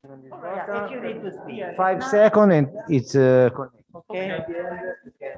Yeah, if you need to speak. 5 seconds and it's connected. Okay.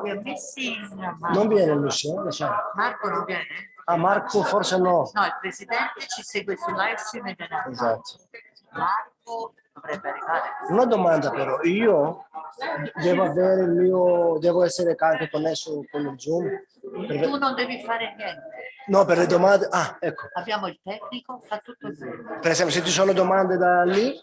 Li ho messi in Non viene Lucia, Marco non viene? Ah, Marco forse no. No, il presidente ci segue su live stream e viene. Esatto. Marco dovrebbe arrivare. Una domanda però, io devo avere il mio, devo essere anche connesso con il Zoom? Tu non devi fare niente. No, per le domande, ah, ecco. Abbiamo il tecnico, fa tutto lui. Per esempio, se ci sono domande da lì,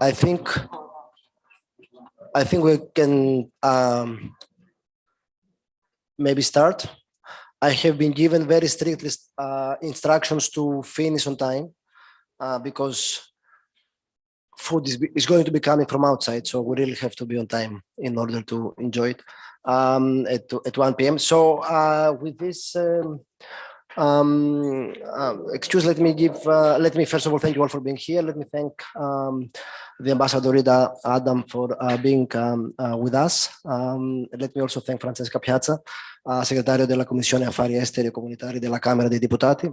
I think we can maybe start. I have been given very strict instructions to finish on time because food is going to be coming from outside, so we really have to be on time in order to enjoy it at 1 p.m. So with this excuse, let me first of all thank you all for being here. Let me thank the Ambassador Rita Adam for being with us. Let me also thank Francesca Piazza, segretario della Commissione Affari Esteri e Comunitari della Camera dei Deputati.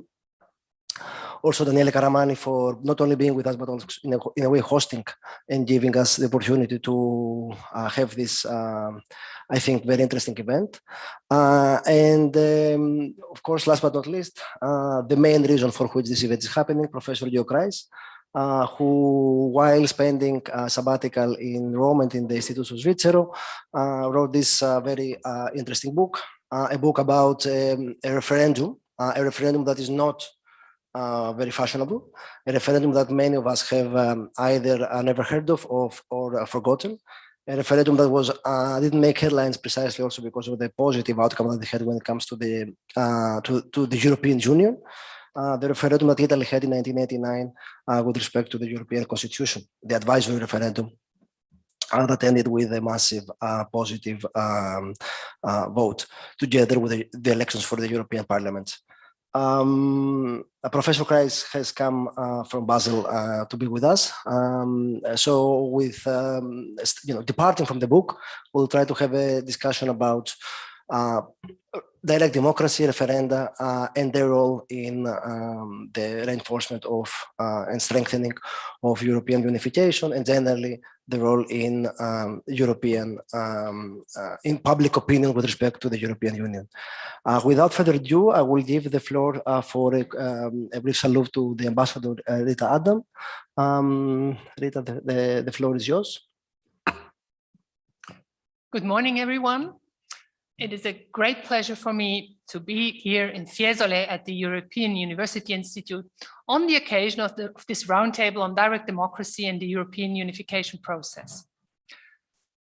Also Daniele Caramani for not only being with us, but also in a way hosting and giving us the opportunity to have this, I think, very interesting event. And of course, last but not least, the main reason for which this event is happening, Professor Georg Kreis, who, while spending sabbatical in Rome and in the Istituto Svizzero, wrote this very interesting book, a book about a referendum that is not very fashionable, a referendum that many of us have either never heard of or forgotten, a referendum that was didn't make headlines precisely also because of the positive outcome that they had when it comes to the European Union. The referendum that Italy had in 1989 with respect to the European Constitution, the Advisory Referendum, that ended with a massive positive vote, together with the elections for the European Parliament. Professor Kreis has come from Basel to be with us. So with departing from the book, we'll try to have a discussion about direct democracy, referenda, and their role in the reinforcement of and strengthening of European unification, and generally the role in European in public opinion with respect to the European Union. Without further ado, I will give the floor for a brief salute to the Ambassador Rita Adam. Rita, the floor is yours. Good morning, everyone. It is a great pleasure for me to be here in Fiesole at the European University Institute on the occasion of this roundtable on direct democracy and the European unification process.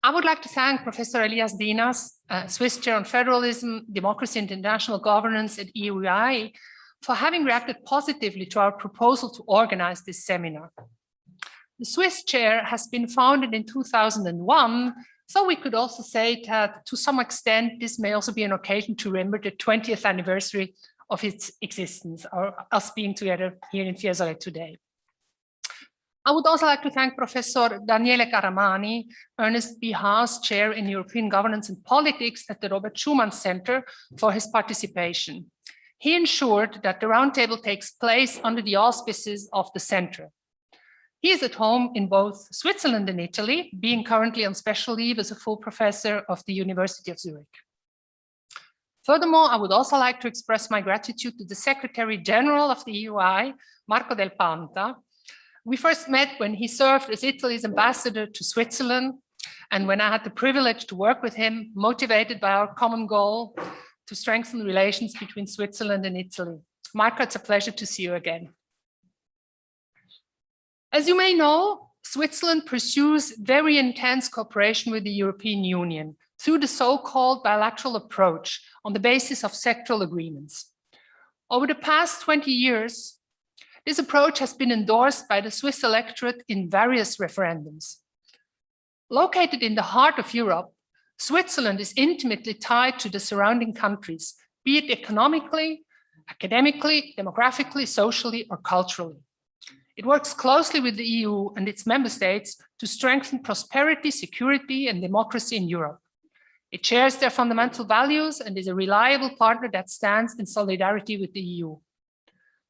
I would like to thank Professor Elias Dinas, Swiss Chair on Federalism, Democracy and International Governance at EUI, for having reacted positively to our proposal to organize this seminar. The Swiss Chair has been founded in 2001, so we could also say that to some extent, this may also be an occasion to remember the 20th anniversary of its existence, or us being together here in Fiesole today. I would also like to thank Professor Daniele Caramani, Ernest B. Haas Chair in European Governance and Politics at the Robert Schuman Center, for his participation. He ensured that the roundtable takes place under the auspices of the center. He is at home in both Switzerland and Italy, being currently on special leave as a full professor of the University of Zurich. Furthermore, I would also like to express my gratitude to the Secretary General of the EUI, Marco Del Panta. We first met when he served as Italy's ambassador to Switzerland, and when I had the privilege to work with him, motivated by our common goal to strengthen relations between Switzerland and Italy. Marco, it's a pleasure to see you again. As you may know, Switzerland pursues very intense cooperation with the European Union through the so-called bilateral approach on the basis of sectoral agreements. Over the past 20 years, this approach has been endorsed by the Swiss electorate in various referendums. Located in the heart of Europe, Switzerland is intimately tied to the surrounding countries, be it economically, academically, demographically, socially, or culturally. It works closely with the EU and its member states to strengthen prosperity, security, and democracy in Europe. It shares their fundamental values and is a reliable partner that stands in solidarity with the EU.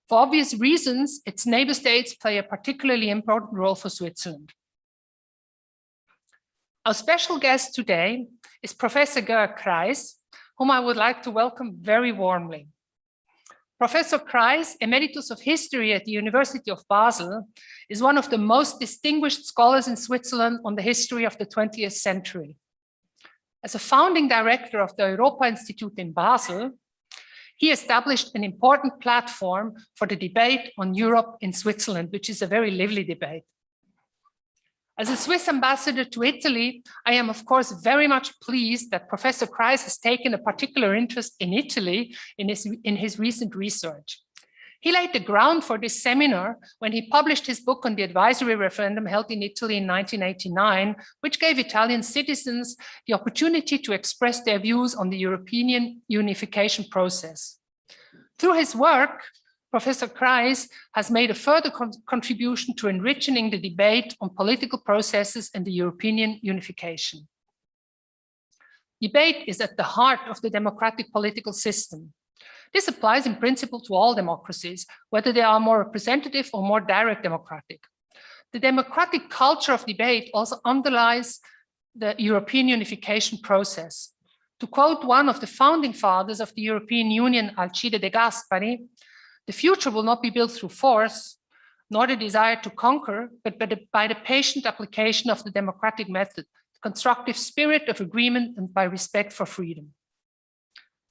For obvious reasons, its neighbor states play a particularly important role for Switzerland. Our special guest today is Professor Georg Kreis, whom I would like to welcome very warmly. Professor Kreis, Emeritus of History at the University of Basel, is one of the most distinguished scholars in Switzerland on the history of the 20th century. As a founding director of the Europa Institute in Basel, he established an important platform for the debate on Europe in Switzerland, which is a very lively debate. As a Swiss ambassador to Italy, I am of course very much pleased that Professor Kreis has taken a particular interest in Italy in his recent research. He laid the ground for this seminar when he published his book on the advisory referendum held in Italy in 1989, which gave Italian citizens the opportunity to express their views on the European unification process. Through his work, Professor Kreis has made a further contribution to enriching the debate on political processes and the European unification. Debate is at the heart of the democratic political system. This applies in principle to all democracies, whether they are more representative or more direct democratic. The democratic culture of debate also underlies the European unification process. To quote one of the founding fathers of the European Union, Alcide de Gasperi, "The future will not be built through force, nor the desire to conquer, but by the patient application of the democratic method, the constructive spirit of agreement, and by respect for freedom.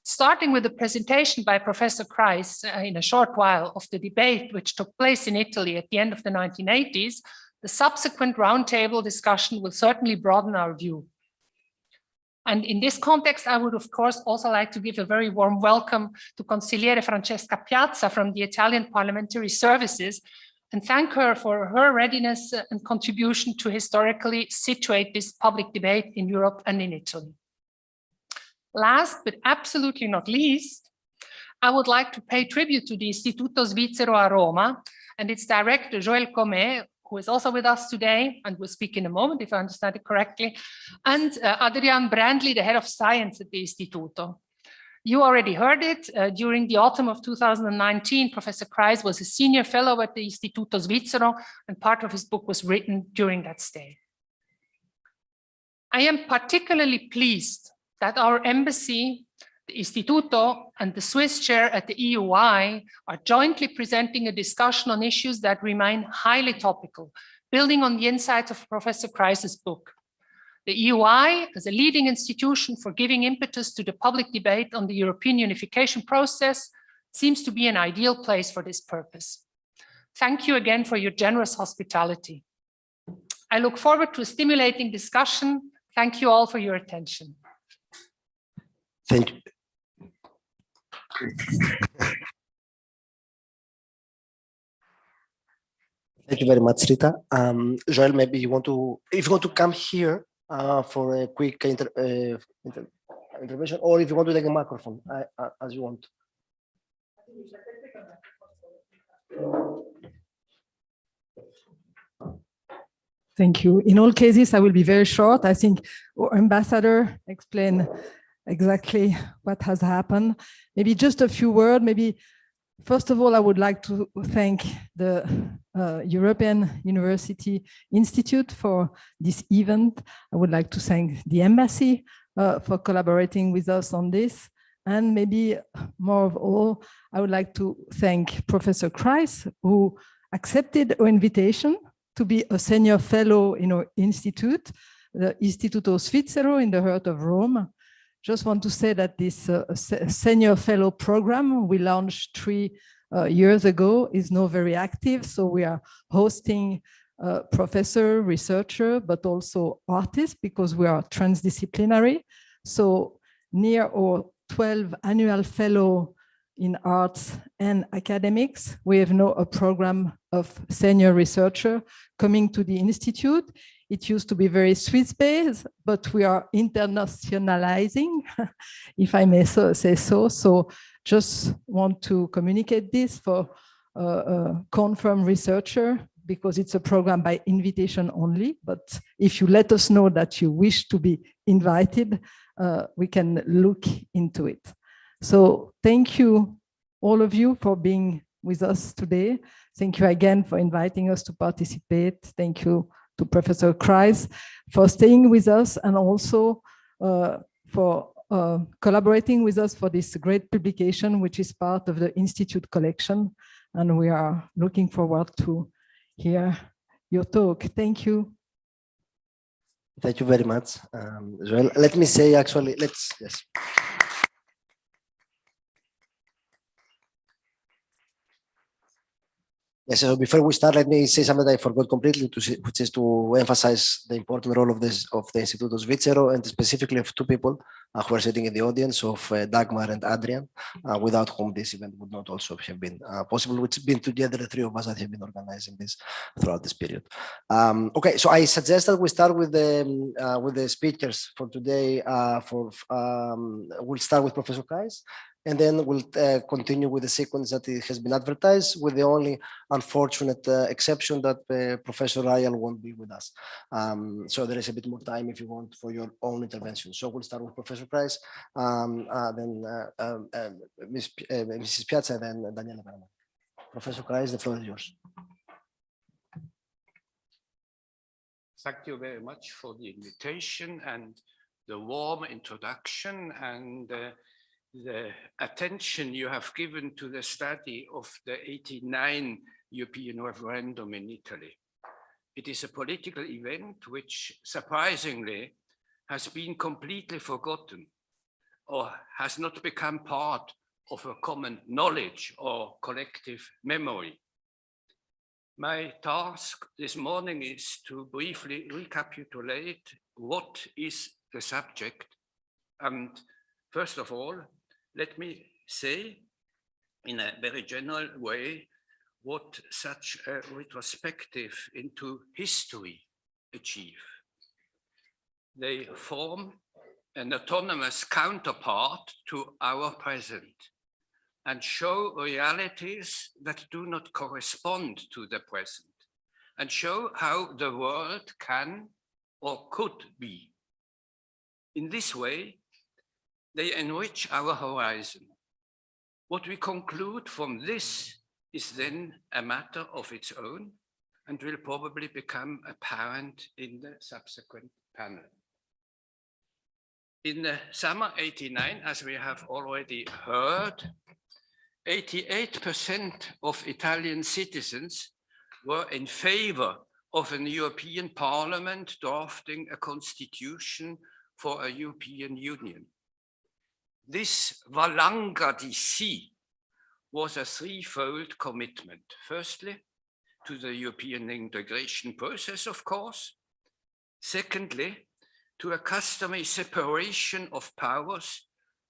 Starting with the presentation by Professor Kreis in a short while of the debate which took place in Italy at the end of the 1980s, the subsequent roundtable discussion will certainly broaden our view. And in this context, I would, of course, also like to give a very warm welcome to Consigliere Francesca Piazza from the Italian Parliamentary Services and thank her for her readiness and contribution to historically situate this public debate in Europe and in Italy. Last, but absolutely not least, I would like to pay tribute to the Istituto Svizzero a Roma and its director, Joël Comé, who is also with us today and will speak in a moment, if I understand it correctly, and Adrian Brandley, the head of science at the Istituto. You already heard it. During the autumn of 2019, Professor Kreis was a senior fellow at the Istituto Svizzero, and part of his book was written during that stay. I am particularly pleased that our embassy, the Istituto, and the Swiss chair at the EUI are jointly presenting a discussion on issues that remain highly topical, building on the insights of Professor Kreis's book. The EUI, as a leading institution for giving impetus to the public debate on the European unification process, seems to be an ideal place for this purpose. Thank you again for your generous hospitality. I look forward to a stimulating discussion. Thank you all for your attention. Thank you. Thank you very much, Rita. Joel, maybe you want to, if you want to come here for a quick intervention, or if you want to take a microphone, as you want. Thank you. In all cases, I will be very short. I think our ambassador explained exactly what has happened. Maybe just a few words. Maybe first of all, I would like to thank the European University Institute for this event. I would like to thank the embassy for collaborating with us on this. And maybe more of all, I would like to thank Professor Kreis, who accepted our invitation to be a senior fellow in our institute, the Istituto Svizzero in the heart of Rome. Just want to say that this senior fellow program we launched 3 years ago is now very active. So we are hosting professor, researcher, but also artists because we are transdisciplinary. So near our 12 annual fellow in arts and academics, we have now a program of senior researcher coming to the institute. It used to be very Swiss-based, but we are internationalizing, if I may say so. So just want to communicate this for a confirmed researcher, because it's a program by invitation only. But if you let us know that you wish to be invited, we can look into it. So thank you, all of you, for being with us today. Thank you again for inviting us to participate. Thank you to Professor Kreis for staying with us, and also for collaborating with us for this great publication, which is part of the Institute collection. And we are looking forward to hear your talk. Thank you. Thank you very much, Joel. Let me say, actually, yes. Yes, so before we start, let me say something that I forgot completely, which is to emphasize the important role of the Istituto Svizzero, and specifically of 2 people who are sitting in the audience, of Dagmar and Adrian, without whom this event would not also have been possible, which has been together the 3 of us that have been organizing this throughout this period. Okay, so I suggest that we start with the speakers for today. We'll start with Professor Kreis, and then we'll continue with the sequence that has been advertised, with the only unfortunate exception that Professor Rayal won't be with us. So there is a bit more time if you want for your own intervention. So we'll start with Professor Kreis, then Mrs. Piazza, and then Daniela Verma. Professor Kreis, the floor is yours. Thank you very much for the invitation and the warm introduction, and the attention you have given to the study of the 89 European referendum in Italy. It is a political event which surprisingly has been completely forgotten or has not become part of a common knowledge or collective memory. My task this morning is to briefly recapitulate what is the subject. And first of all, let me say in a very general way what such a retrospective into history achieve. They form an autonomous counterpart to our present and show realities that do not correspond to the present and show how the world can or could be. In this way, they enrich our horizon. What we conclude from this is then a matter of its own and will probably become apparent in the subsequent panel. In the summer '89, as we have already heard, 88% of Italian citizens were in favor of an European Parliament drafting a constitution for a European Union. This valanga di sì was a threefold commitment. Firstly, to the European integration process, of course. Secondly, to a customary separation of powers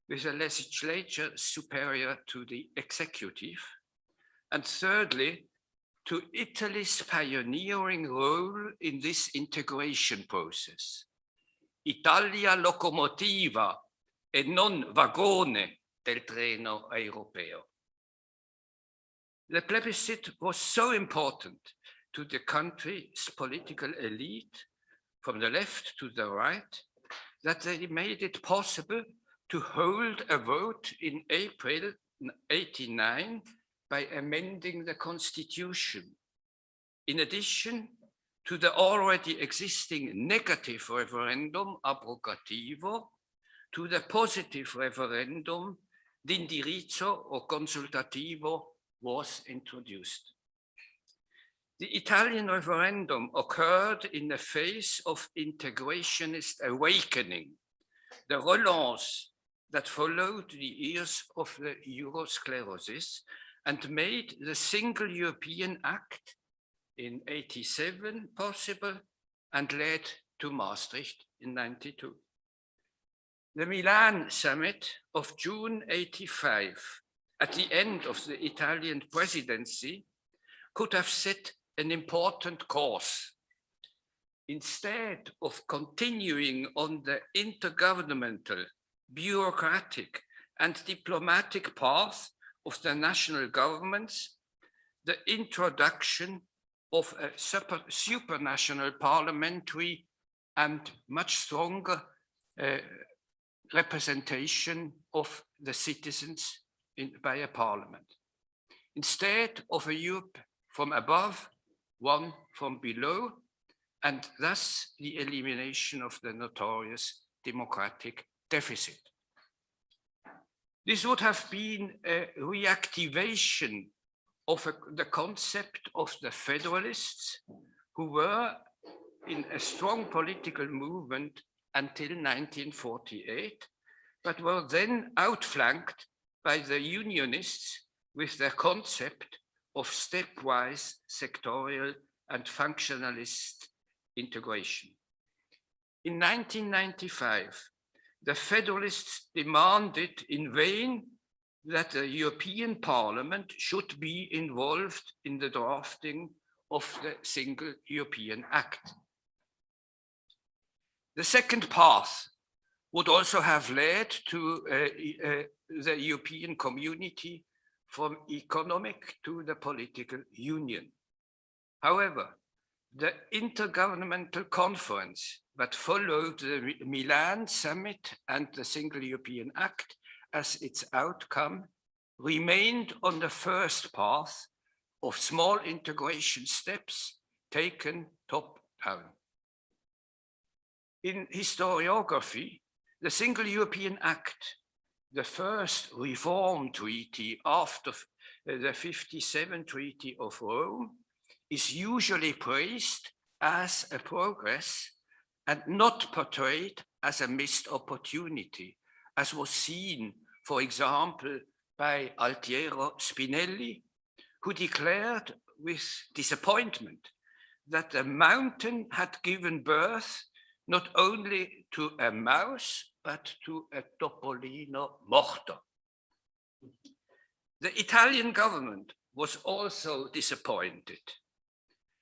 with a legislature superior to the executive. And thirdly, to Italy's pioneering role in this integration process. Italia locomotiva e non vagone del treno europeo. The plebiscite was so important to the country's political elite, from the left to the right, that they made it possible to hold a vote in April '89 by amending the constitution. In addition to the already existing negative referendum abrogativo, to the positive referendum d'indirizzo or consultativo was introduced. The Italian referendum occurred in the phase of integrationist awakening, the relance that followed the years of the Eurosclerosis and made the Single European Act in '87 possible and led to Maastricht in '92. The Milan summit of June '85, at the end of the Italian presidency, could have set an important course. Instead of continuing on the intergovernmental, bureaucratic, and diplomatic path of the national governments, the introduction of a supranational parliamentary and much stronger representation of the citizens by a parliament. Instead of a Europe from above, one from below, and thus the elimination of the notorious democratic deficit. This would have been a reactivation of the concept of the Federalists, who were in a strong political movement until 1948, but were then outflanked by the Unionists with their concept of stepwise sectorial and functionalist integration. In 1995, the Federalists demanded in vain that the European Parliament should be involved in the drafting of the Single European Act. The second path would also have led to the European community from economic to the political union. However, the intergovernmental conference that followed the Milan summit and the Single European Act as its outcome remained on the first path of small integration steps taken top-down. In historiography, the Single European Act, the first reform treaty after the 57 Treaty of Rome is usually praised as a progress and not portrayed as a missed opportunity, as was seen, for example, by Altiero Spinelli, who declared with disappointment that the mountain had given birth not only to a mouse, but to a Topolino morto. The Italian government was also disappointed.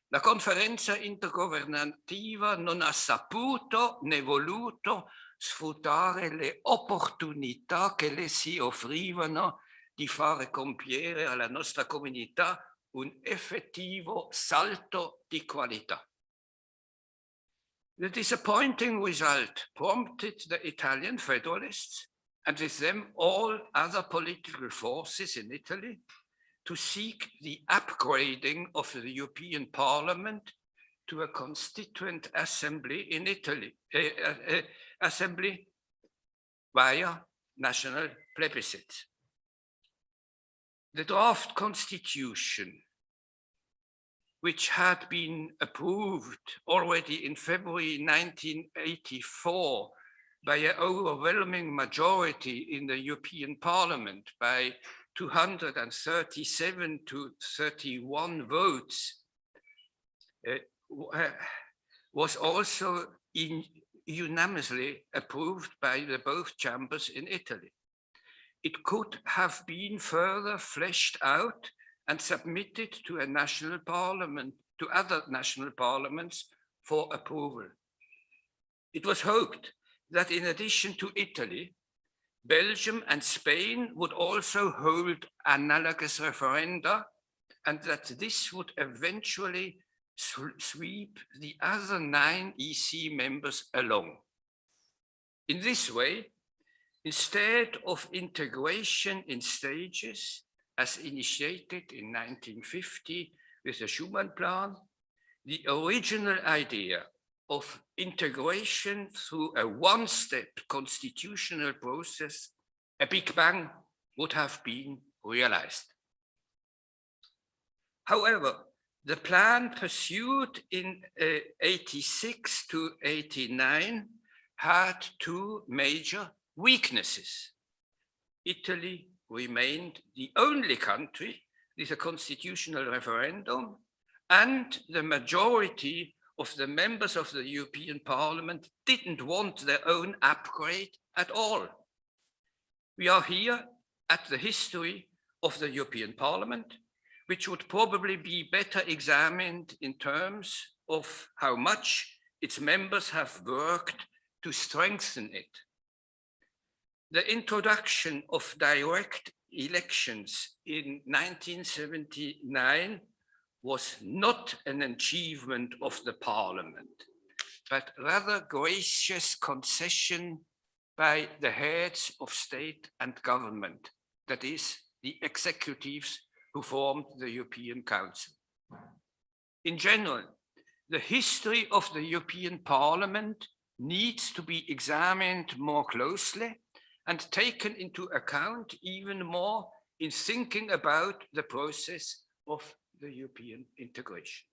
La conferenza intergovernativa non ha saputo né voluto sfruttare le opportunità che le si offrivano di fare compiere alla nostra comunità un effettivo salto di qualità. The disappointing result prompted the Italian federalists, and with them all other political forces in Italy, to seek the upgrading of the European Parliament to a constituent assembly in Italy, assembly via national plebiscites. The draft constitution, which had been approved already in February 1984 by an overwhelming majority in the European Parliament, by 237 to 31 votes, was also unanimously approved by the both chambers in Italy. It could have been further fleshed out and submitted to a national parliament, to other national parliaments for approval. It was hoped that in addition to Italy, Belgium and Spain would also hold analogous referenda, and that this would eventually sweep the other 9 EC members along. In this way, instead of integration in stages, as initiated in 1950 with the Schuman Plan, the original idea of integration through a one-step constitutional process, a Big Bang, would have been realized. However, the plan pursued in 86 to 89 had 2 major weaknesses. Italy remained the only country with a constitutional referendum, and the majority of the members of the European Parliament didn't want their own upgrade at all. We are here at the history of the European Parliament, which would probably be better examined in terms of how much its members have worked to strengthen it. The introduction of direct elections in 1979 was not an achievement of the parliament, but rather gracious concession by the heads of state and government, that is, the executives who formed the European Council. In general, the history of the European Parliament needs to be examined more closely and taken into account even more in thinking about the process of the European integration.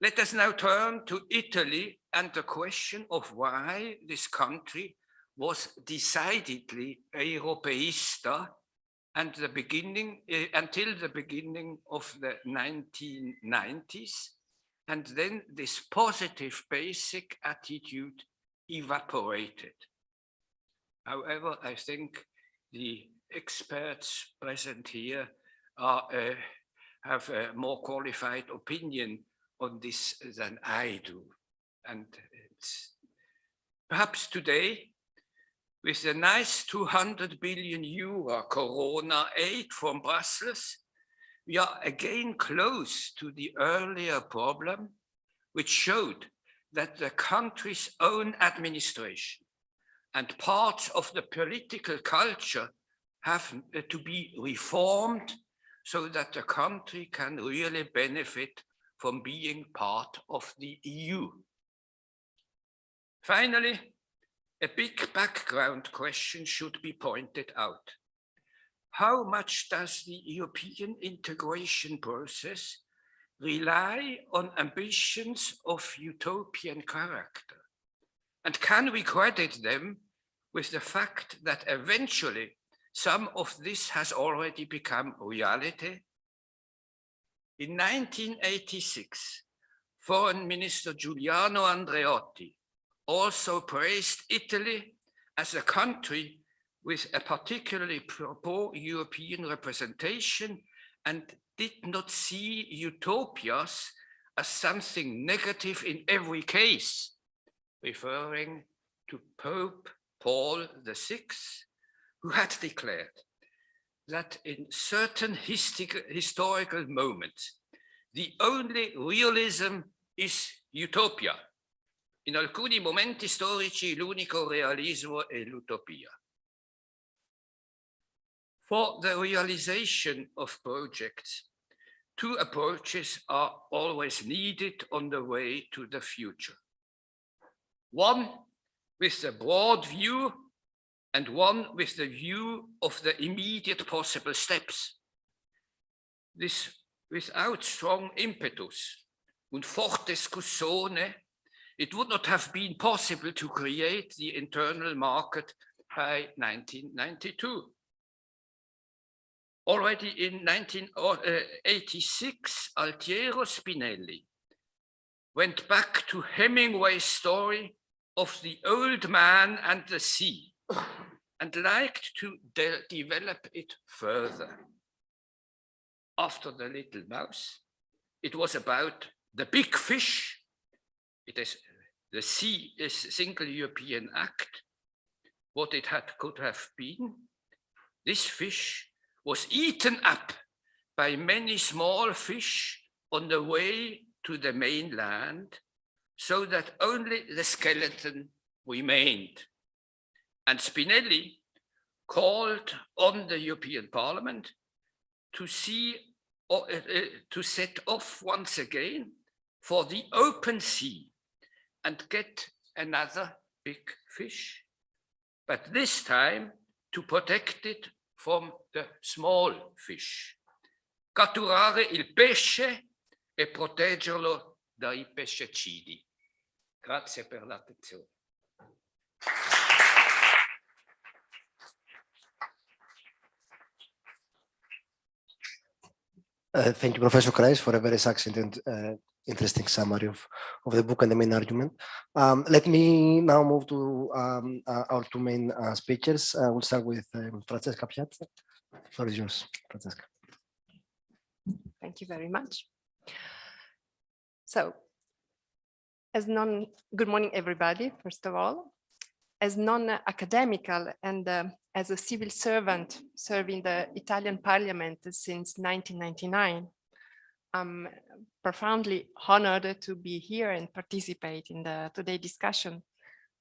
Let us now turn to Italy and the question of why this country was decidedly Europeista and the beginning, until the beginning of the 1990s, and then this positive basic attitude evaporated. However, I think the experts present here have a more qualified opinion on this than I do. And it's perhaps today, with the nice 200 billion euro Corona aid from Brussels, we are again close to the earlier problem, which showed that the country's own administration and parts of the political culture have to be reformed so that the country can really benefit from being part of the EU. Finally, a big background question should be pointed out. how much does the European integration process rely on ambitions of utopian character? And can we credit them with the fact that eventually some of this has already become reality? In 1986, Foreign Minister Giuliano Andreotti also praised Italy as a country with a particularly pro-European representation and did not see utopias as something negative in every case, referring to Pope Paul VI, who had declared that in certain historical moments, the only realism is utopia. In alcuni momenti storici l'unico realismo è l'utopia. For the realization of projects, two approaches are always needed on the way to the future. One with the broad view and one with the view of the immediate possible steps. This without strong impetus and forte scussone, it would not have been possible to create the internal market by 1992. Already in 1986, Altiero Spinelli went back to Hemingway's story of the old man and the sea and liked to develop it further. After The Little Mouse, it was about the big fish. It is the sea is single European act, what it could have been. This fish was eaten up by many small fish on the way to the mainland, so that only the skeleton remained. And Spinelli called on the European Parliament to set off once again for the open sea and get another big fish, but this time to protect it from the small fish. Catturare il pesce e proteggerlo dai pescecidi. Grazie per l'attenzione. Thank you, Professor Kreis, for a very succinct and interesting summary of the book and the main argument. Let me now move to our two main speakers. We'll start with Francesca Piazza. The floor is yours, Francesca. Thank you very much. So, good morning, everybody, first of all. As non-academical and as a civil servant serving the Italian Parliament since 1999, I'm profoundly honored to be here and participate in the today's discussion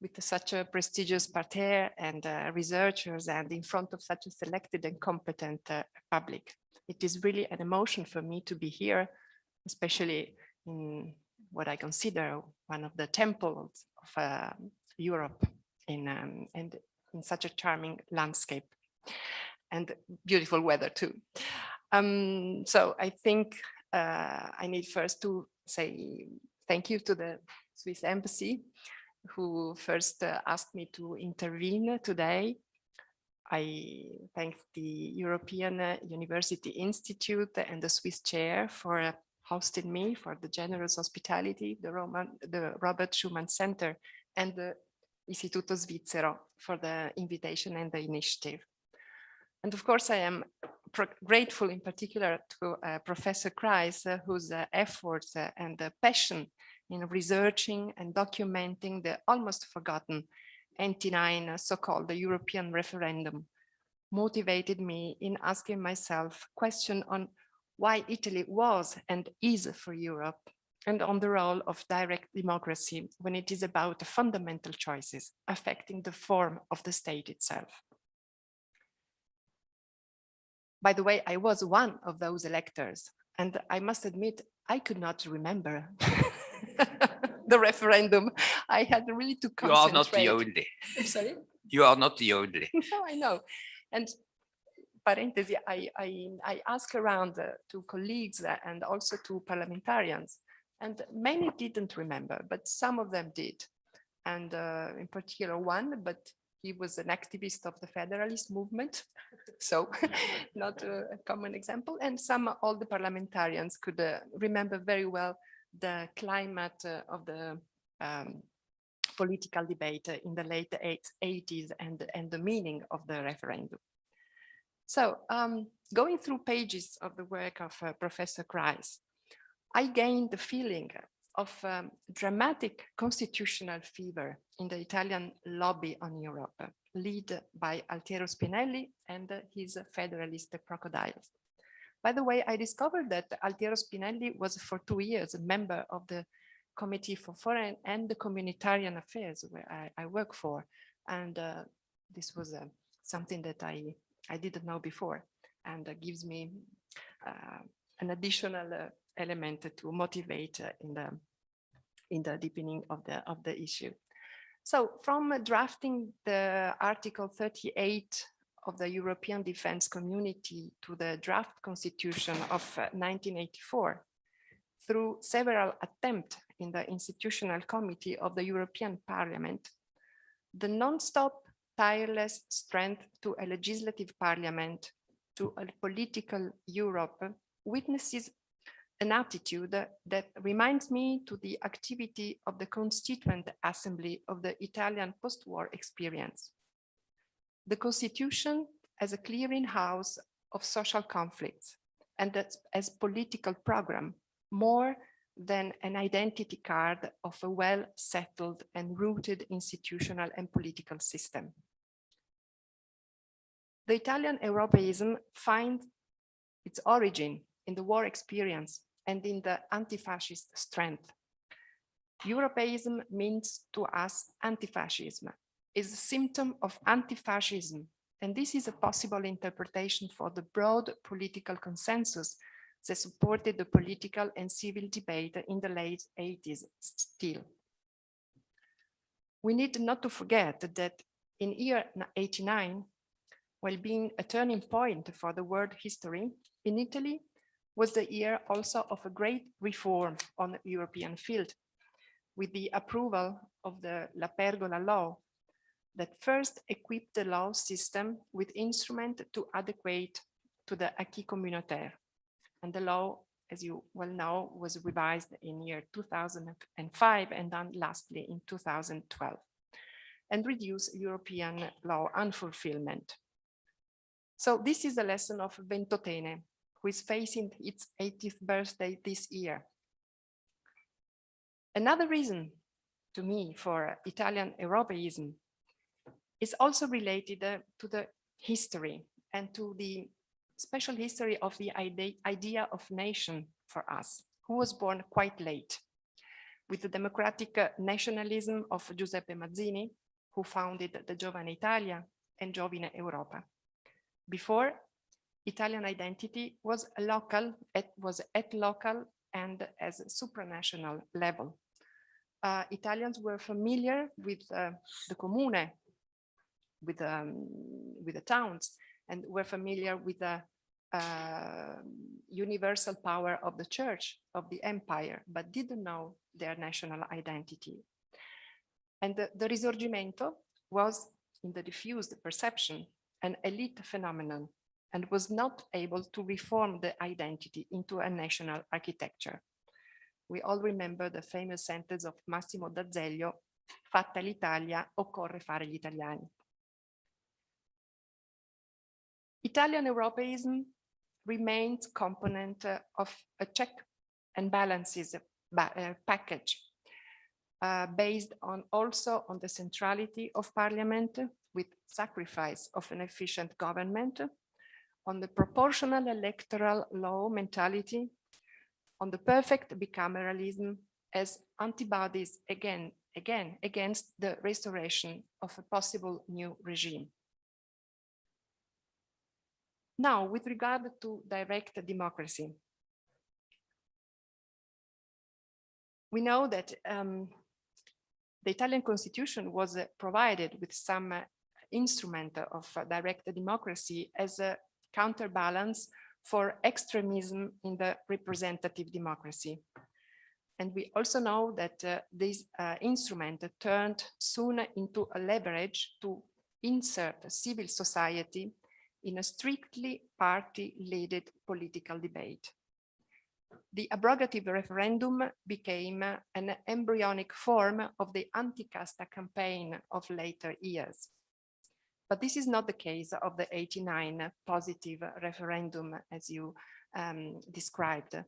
with such a prestigious parterre and researchers and in front of such a selected and competent public. It is really an emotion for me to be here, especially in what I consider one of the temples of Europe and in such a charming landscape and beautiful weather too. So I think I need first to say thank you to the Swiss Embassy, who first asked me to intervene today. I thank the European University Institute and the Swiss Chair for hosting me, for the generous hospitality, the Robert Schuman Center, and the Istituto Svizzero for the invitation and the initiative. And of course, I am grateful in particular to Professor Kreis, whose efforts and passion in researching and documenting the almost forgotten 99 so-called European referendum motivated me in asking myself question on why Italy was and is for Europe, and on the role of direct democracy when it is about fundamental choices affecting the form of the state itself. By the way, I was one of those electors, and I must admit, I could not remember the referendum. I had really to concentrate. You are not the only. Sorry? You are not the only. No, I know. And parenthesis, I asked around to colleagues and also to parliamentarians, and many didn't remember, but some of them did. And in particular one, but he was an activist of the Federalist movement, so not a common example. And all the parliamentarians could remember very well the climate of the political debate in the late 80s and the meaning of the referendum. So going through pages of the work of Professor Kreis, I gained the feeling of dramatic constitutional fever in the Italian lobby on Europe, led by Altiero Spinelli and his Federalist crocodiles. By the way, I discovered that Altiero Spinelli was for 2 years a member of the Committee for Foreign and the Communitarian Affairs, where I work for. And this was something that I didn't know before, and gives me an additional element to motivate in the deepening of the issue. So from drafting the Article 38 of the European Defence Community to the draft constitution of 1984, through several attempts in the Institutional Committee of the European Parliament, the non-stop, tireless strength to a legislative parliament, to a political Europe, witnesses an attitude that reminds me to the activity of the Constituent Assembly of the Italian post-war experience. The Constitution as a clearinghouse of social conflicts and as political program, more than an identity card of a well-settled and rooted institutional and political system. The Italian Europeism finds its origin in the war experience and in the anti-fascist strength. Europeism means to us anti-fascism, is a symptom of anti-fascism, and this is a possible interpretation for the broad political consensus that supported the political and civil debate in the late 80s still. We need not to forget that in year 89, while being a turning point for the world history, in Italy was the year also of a great reform on the European field, with the approval of the La Pergola law that first equipped the law system with instruments to adequate to the acquis communautaire. And the law, as you well know, was revised in year 2005 and then lastly in 2012, and reduced European law unfulfillment. So this is a lesson of Ventotene, who is facing its 80th birthday this year. Another reason to me for Italian Europeism is also related to the history and to the special history of the idea of nation for us, who was born quite late, with the democratic nationalism of Giuseppe Mazzini, who founded the Giovane Italia and Giovine Europa. Before, Italian identity was local, it was at local and as a supranational level. Italians were familiar with the comune, with the towns, and were familiar with the universal power of the church, of the empire, but didn't know their national identity. And the Risorgimento was, in the diffused perception, an elite phenomenon, and was not able to reform the identity into a national architecture. We all remember the famous sentence of Massimo d'Azeglio, fatta l'Italia, occorre fare gli italiani. Italian Europeism remains component of a check and balances package based on also on the centrality of parliament with sacrifice of an efficient government, on the proportional electoral law mentality, on the perfect bicameralism as antibodies again against the restoration of a possible new regime. Now, with regard to direct democracy, we know that the Italian constitution was provided with some instrument of direct democracy as counterbalance for extremism in the representative democracy. And we also know that this instrument turned soon into a leverage to insert civil society in a strictly party-led political debate. The abrogative referendum became an embryonic form of the anti-casta campaign of later years. But this is not the case of the 89 positive referendum as you described.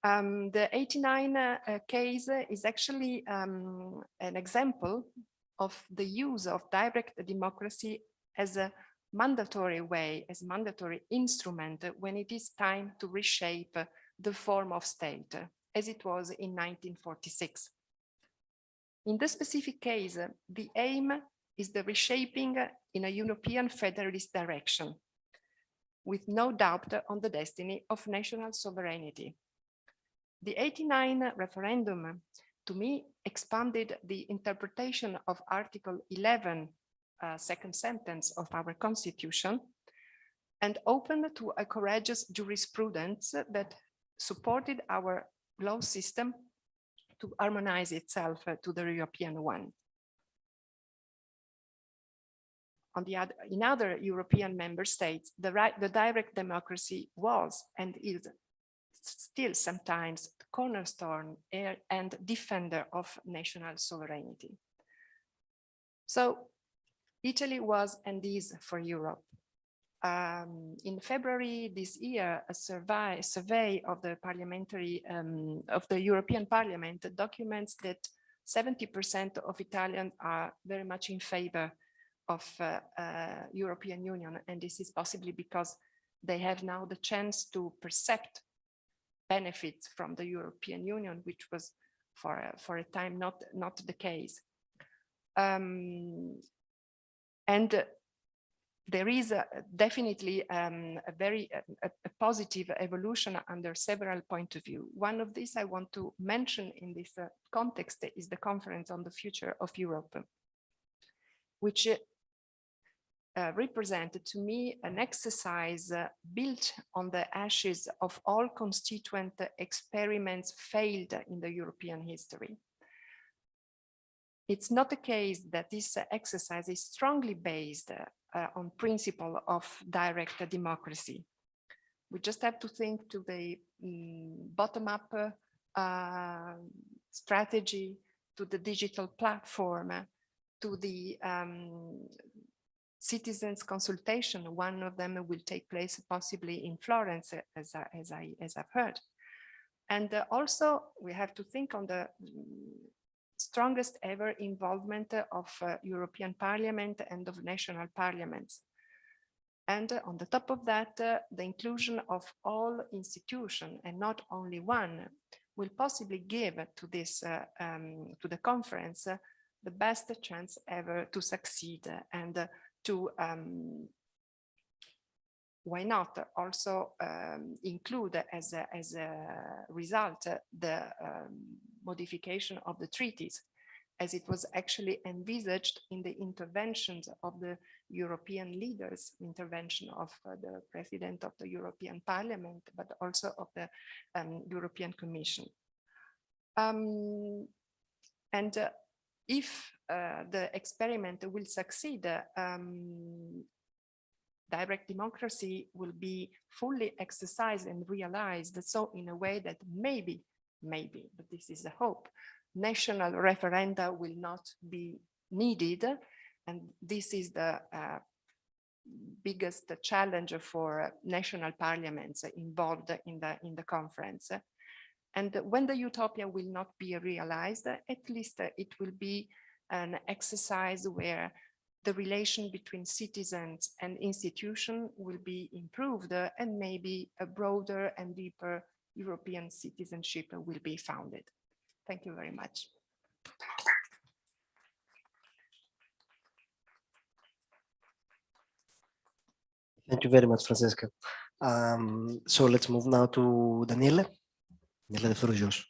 The 89 case is actually an example of the use of direct democracy as a mandatory way, as a mandatory instrument when it is time to reshape the form of state, as it was in 1946. In this specific case, the aim is the reshaping in a European federalist direction, with no doubt on the destiny of national sovereignty. The 89 referendum, to me, expanded the interpretation of Article 11, second sentence of our Constitution, and opened to a courageous jurisprudence that supported our law system to harmonize itself to the European one. On the other, in other European member states, the direct democracy was and is still sometimes the cornerstone and defender of national sovereignty. So Italy was and is for Europe. In February this year, a survey of the of the European Parliament documents that 70% of Italians are very much in favor of European Union, and this is possibly because they have now the chance to percept benefits from the European Union, which was for a time not the case. And there is definitely a very positive evolution under several points of view. One of these I want to mention in this context is the Conference on the Future of Europe, which represented to me an exercise built on the ashes of all constituent experiments failed in the European history. It's not the case that this exercise is strongly based on principle of direct democracy. We just have to think to the bottom-up strategy, to the digital platform, to the citizens consultation. One of them will take place possibly in Florence, as I've heard. And also we have to think on the strongest ever involvement of European Parliament and of national parliaments. And on the top of that, the inclusion of all institutions and not only one will possibly give to this, to the conference, the best chance ever to succeed and to, why not also include as a result the modification of the treaties, as it was actually envisaged in the interventions of the European leaders, intervention of the President of the European Parliament, but also of the European Commission. If the experiment will succeed, direct democracy will be fully exercised and realized, so in a way that maybe, but this is a hope, national referenda will not be needed. And this is the biggest challenge for national parliaments involved in the conference. And when the utopia will not be realized, at least it will be an exercise where the relation between citizens and institution will be improved, and maybe a broader and deeper European citizenship will be founded. Thank you very much. Thank you very much, Francesca. So let's move now to Daniele. Daniele, the floor is yours.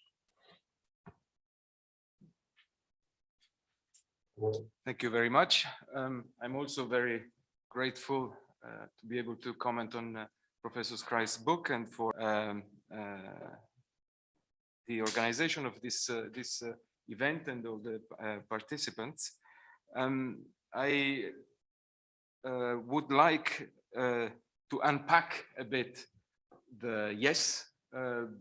Thank you very much. I'm also very grateful to be able to comment on Professor Kreis' book and for the organization of this event and all the participants. I would like to unpack a bit the yes,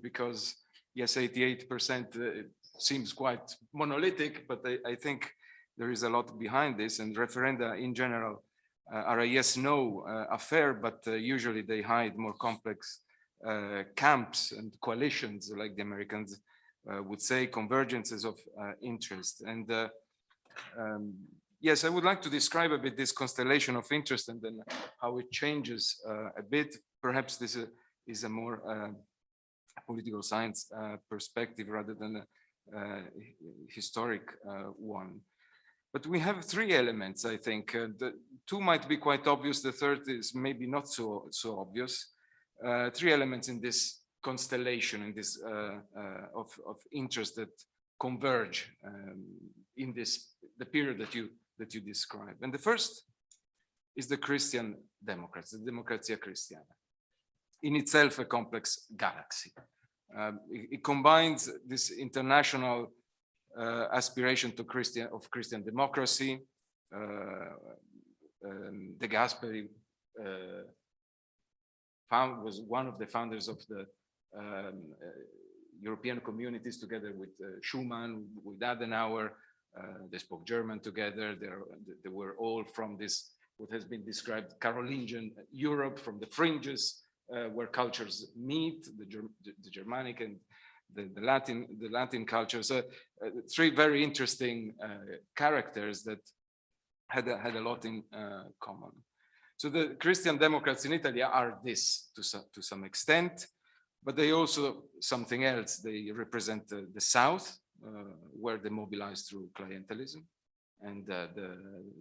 because yes, 88% seems quite monolithic, but I think there is a lot behind this, and referenda in general are a yes-no affair, but usually they hide more complex camps and coalitions, like the Americans would say, convergences of interest. And yes, I would like to describe a bit this constellation of interest and then how it changes a bit. Perhaps this is a more political science perspective rather than a historic one. But we have three elements, I think. The two might be quite obvious. The third is maybe not so obvious. Three elements in this constellation, in this of interest that converge in the period that you describe. And the first is the Christian Democrats, the Democrazia Cristiana, in itself a complex galaxy. It combines this international aspiration to Christian democracy. De Gasperi was one of the founders of the European communities, together with Schuman, with Adenauer. They spoke German together. They were all from this, what has been described, Carolingian Europe, from the fringes where cultures meet, the Germanic and the Latin cultures. Three very interesting characters that had a lot in common. So the Christian Democrats in Italy are this to some extent, but they also something else. They represent the South, where they mobilize through clientelism, and the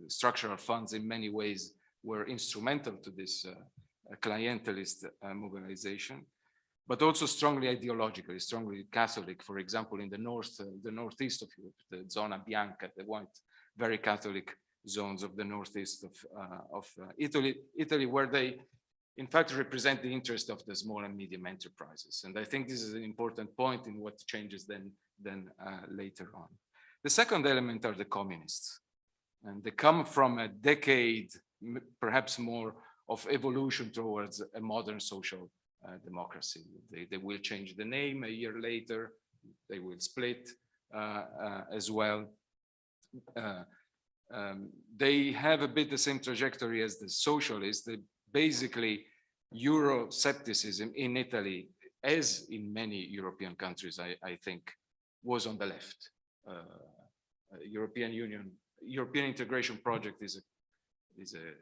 structural funds in many ways were instrumental to this clientelist mobilization, but also strongly ideologically, strongly Catholic. For example, in the northeast of Europe, the Zona Bianca, the white, very Catholic zones of the northeast of Italy, where they in fact represent the interest of the small and medium enterprises. And I think this is an important point in what changes then later on. The second element are the communists, and they come from a decade, perhaps more, of evolution towards a modern social democracy. They will change the name a year later. They will split as well. They have a bit the same trajectory as the socialists. They basically, Euroscepticism in Italy, as in many European countries, I think, was on the left. European integration project is a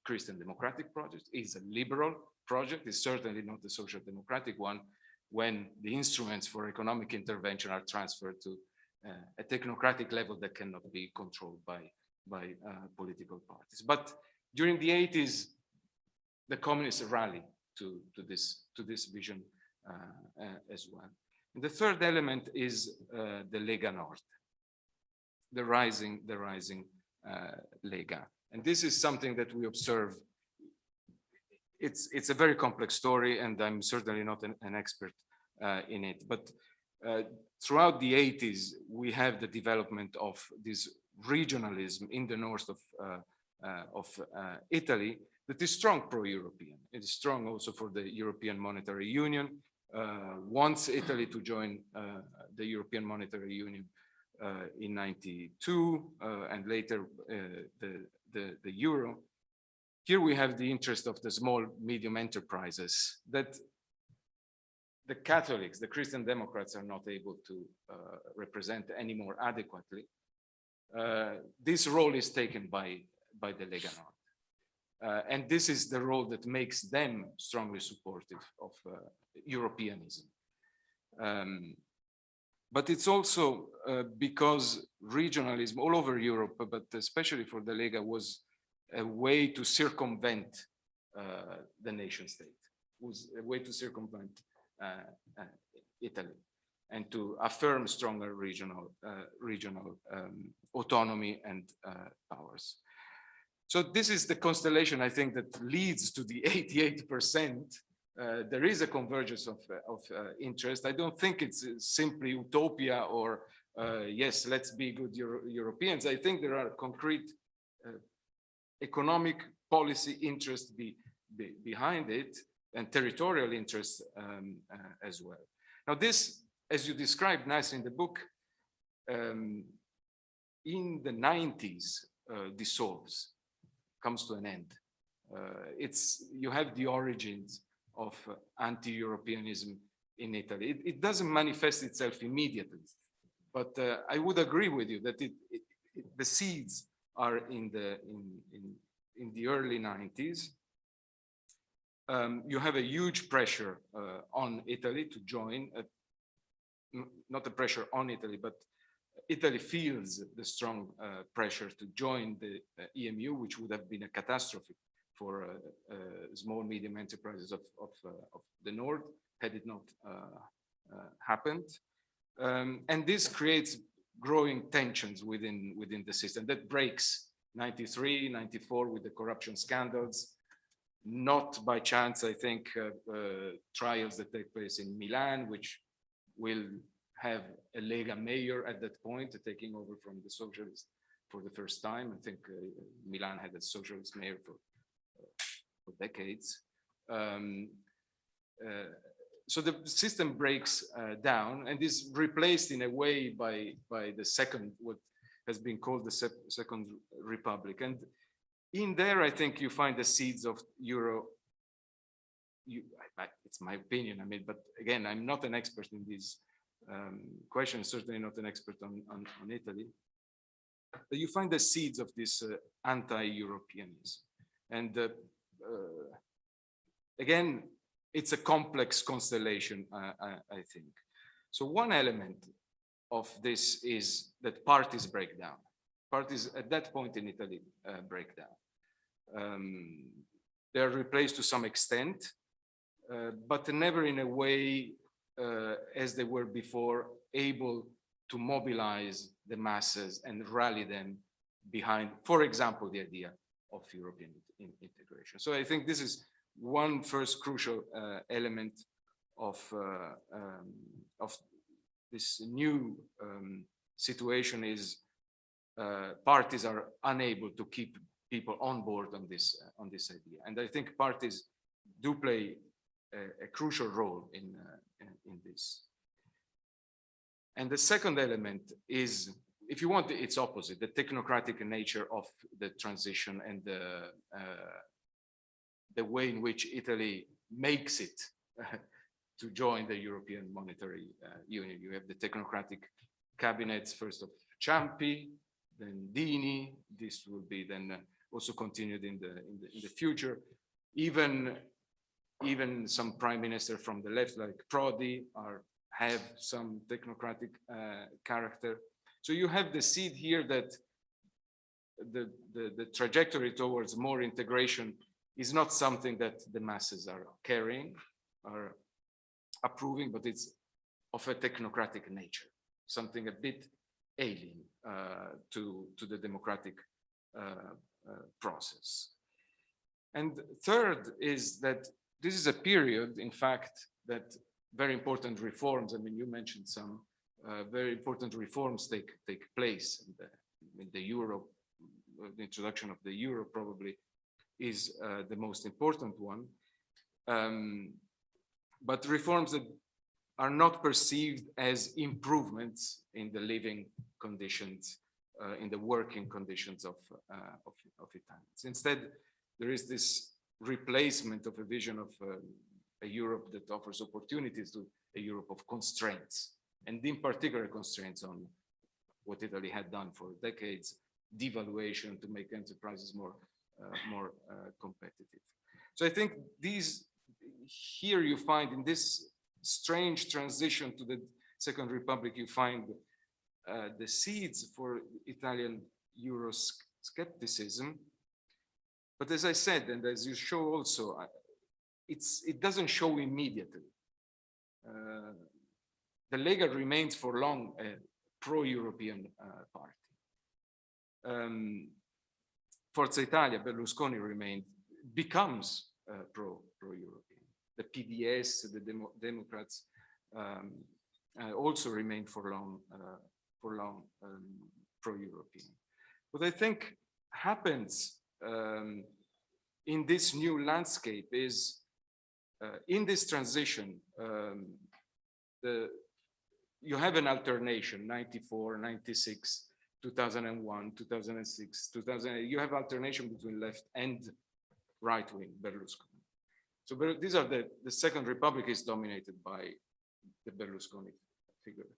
Christian democratic project, is a liberal project, is certainly not the social democratic one, when the instruments for economic intervention are transferred to a technocratic level that cannot be controlled by political parties. But during the 80s, the communists rallied to this vision as well. And the third element is the Lega Nord, the rising Lega. And this is something that we observe. It's a very complex story, and I'm certainly not an expert in it. But throughout the 80s, we have the development of this regionalism in the north of Italy that is strong pro-European. It is strong also for the European Monetary Union. Wants Italy to join the European Monetary Union in '92 and later the euro. Here we have the interest of the small, medium enterprises that the Catholics, the Christian Democrats, are not able to represent anymore adequately. This role is taken by the Lega Nord. And this is the role that makes them strongly supportive of Europeanism. But it's also because regionalism all over Europe, but especially for the Lega, was a way to circumvent the nation state, was a way to circumvent Italy and to affirm stronger regional autonomy and powers. So this is the constellation, I think, that leads to the 88%. There is a convergence of interest. I don't think it's simply utopia or yes, let's be good Europeans. I think there are concrete economic policy interests behind it, and territorial interests as well. Now this, as you described nicely in the book, in the 90s dissolves, comes to an end. You have the origins of anti-Europeanism in Italy. It doesn't manifest itself immediately, but I would agree with you that the seeds are in the early 90s. You have a huge pressure on Italy to join, not a pressure on Italy, but Italy feels the strong pressure to join the EMU, which would have been a catastrophe for small, medium enterprises of the North had it not happened. And this creates growing tensions within the system that breaks 93, 94 with the corruption scandals. Not by chance, I think, trials that take place in Milan, which will have a Lega mayor at that point, taking over from the socialists for the first time. I think Milan had a socialist mayor for decades. So the system breaks down and is replaced in a way by the second, what has been called the Second Republic. And in there, I think you find the seeds of Euro. It's my opinion, I mean, but again, I'm not an expert in these questions, certainly not an expert on Italy. But you find the seeds of this anti-Europeanism. And again, it's a complex constellation, I think. So one element of this is that parties break down. Parties at that point in Italy break down. They're replaced to some extent, but never in a way as they were before, able to mobilize the masses and rally them behind, for example, the idea of European integration. So I think this is one first crucial element of this new situation is parties are unable to keep people on board on this idea. And I think parties do play a crucial role in this. And the second element is, if you want, its opposite, the technocratic nature of the transition and the way in which Italy makes it to join the European Monetary Union. You have the technocratic cabinets, first of Ciampi, then Dini. This will be then also continued in the future. Even some prime minister from the left, like Prodi, have some technocratic character. So you have the seed here that the trajectory towards more integration is not something that the masses are carrying, are approving, but it's of a technocratic nature, something a bit alien to the democratic process. And third is that this is a period, in fact, that very important reforms, I mean, you mentioned some very important reforms take place in the euro. The introduction of the euro probably is the most important one. But reforms that are not perceived as improvements in the living conditions, in the working conditions of Italians. Instead, there is this replacement of a vision of a Europe that offers opportunities to a Europe of constraints, and in particular constraints on what Italy had done for decades, devaluation to make enterprises more competitive. So I think here you find in this strange transition to the Second Republic, you find the seeds for Italian Euroscepticism. But as I said, and as you show also, it doesn't show immediately. The Lega remains for long a pro-European party. Forza Italia, Berlusconi becomes pro-European. The PDS, the Democrats also remained for long pro-European. What I think happens in this new landscape is in this transition, you have an alternation, 94, 96, 2001, 2006, 2008. You have alternation between left and right-wing Berlusconi. So these are the Second Republic is dominated by the Berlusconi figure.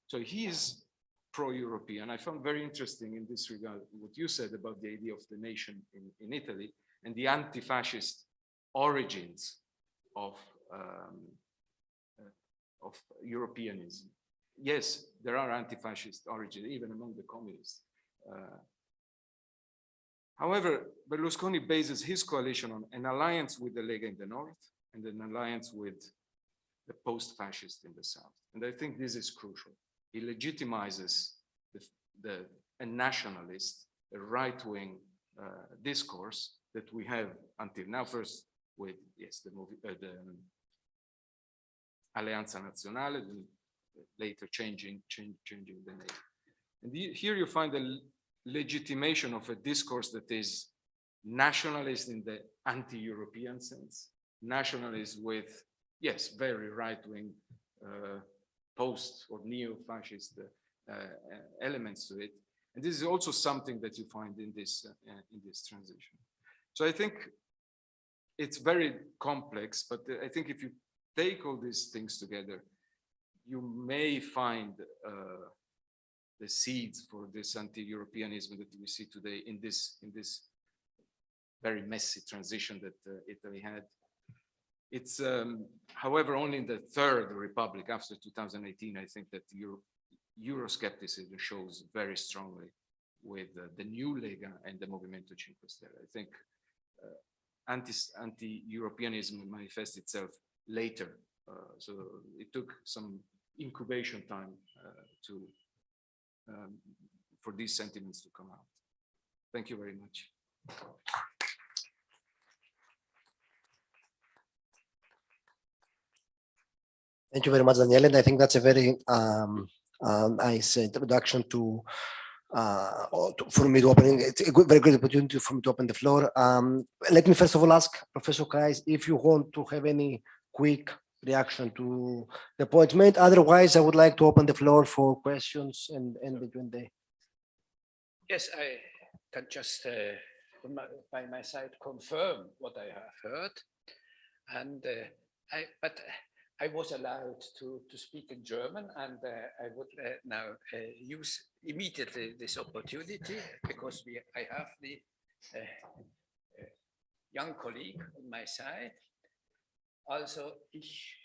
So he is pro-European. I found very interesting in this regard what you said about the idea of the nation in Italy and the anti-fascist origins of Europeanism. Yes, there are anti-fascist origins, even among the communists. However, Berlusconi bases his coalition on an alliance with the Lega in the north and an alliance with the post-fascist in the south. And I think this is crucial. He legitimizes a nationalist, a right-wing discourse that we have until now, first with, yes, the Alleanza Nazionale, and later changing the name. And here you find the legitimation of a discourse that is nationalist in the anti-European sense, nationalist with, yes, very right-wing post or neo-fascist elements to it. And this is also something that you find in this transition. So I think it's very complex, but I think if you take all these things together, you may find the seeds for this anti-Europeanism that we see today in this very messy transition that Italy had. It's, however, only in the Third Republic after 2018, I think that Euroscepticism shows very strongly with the new Lega and the Movimento 5 Stelle. I think anti-Europeanism manifests itself later. So it took some incubation time for these sentiments to come out. Thank you very much. Thank you very much, Daniele. And I think that's a very nice introduction for me to opening. It's a very good opportunity for me to open the floor. Let me first of all ask Professor Kreis if you want to have any quick reaction to the points made. Otherwise, I would like to open the floor for questions and between the. Yes, I can just by my side confirm what I have heard, and but I was allowed to speak in German, and I would now use immediately this opportunity because I have the young colleague on my side. Also, ich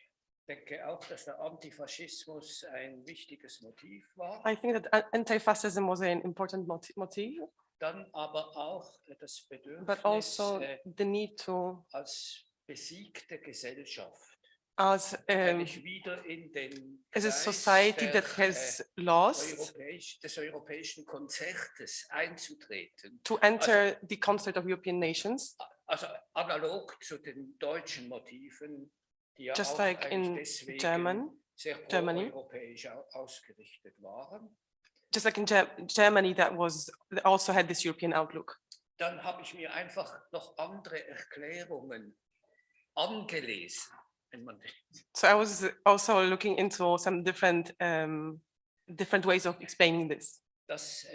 denke auch, dass der Antifaschismus ein wichtiges Motiv war. I think that anti-fascism was an important motive. Dann aber auch das Bedürfnis, but also the need to, als besiegte Gesellschaft, as a society that has lost, des europäischen Konzertes einzutreten. To enter the concert of European nations. Also analog zu den deutschen Motiven, die ja just auch like in deswegen sehr Germany, pro-europäisch ausgerichtet waren. Just like in Germany, that also had this European outlook. Dann habe ich mir einfach noch andere Erklärungen angelesen. So I was also looking into some different ways of explaining this. Dass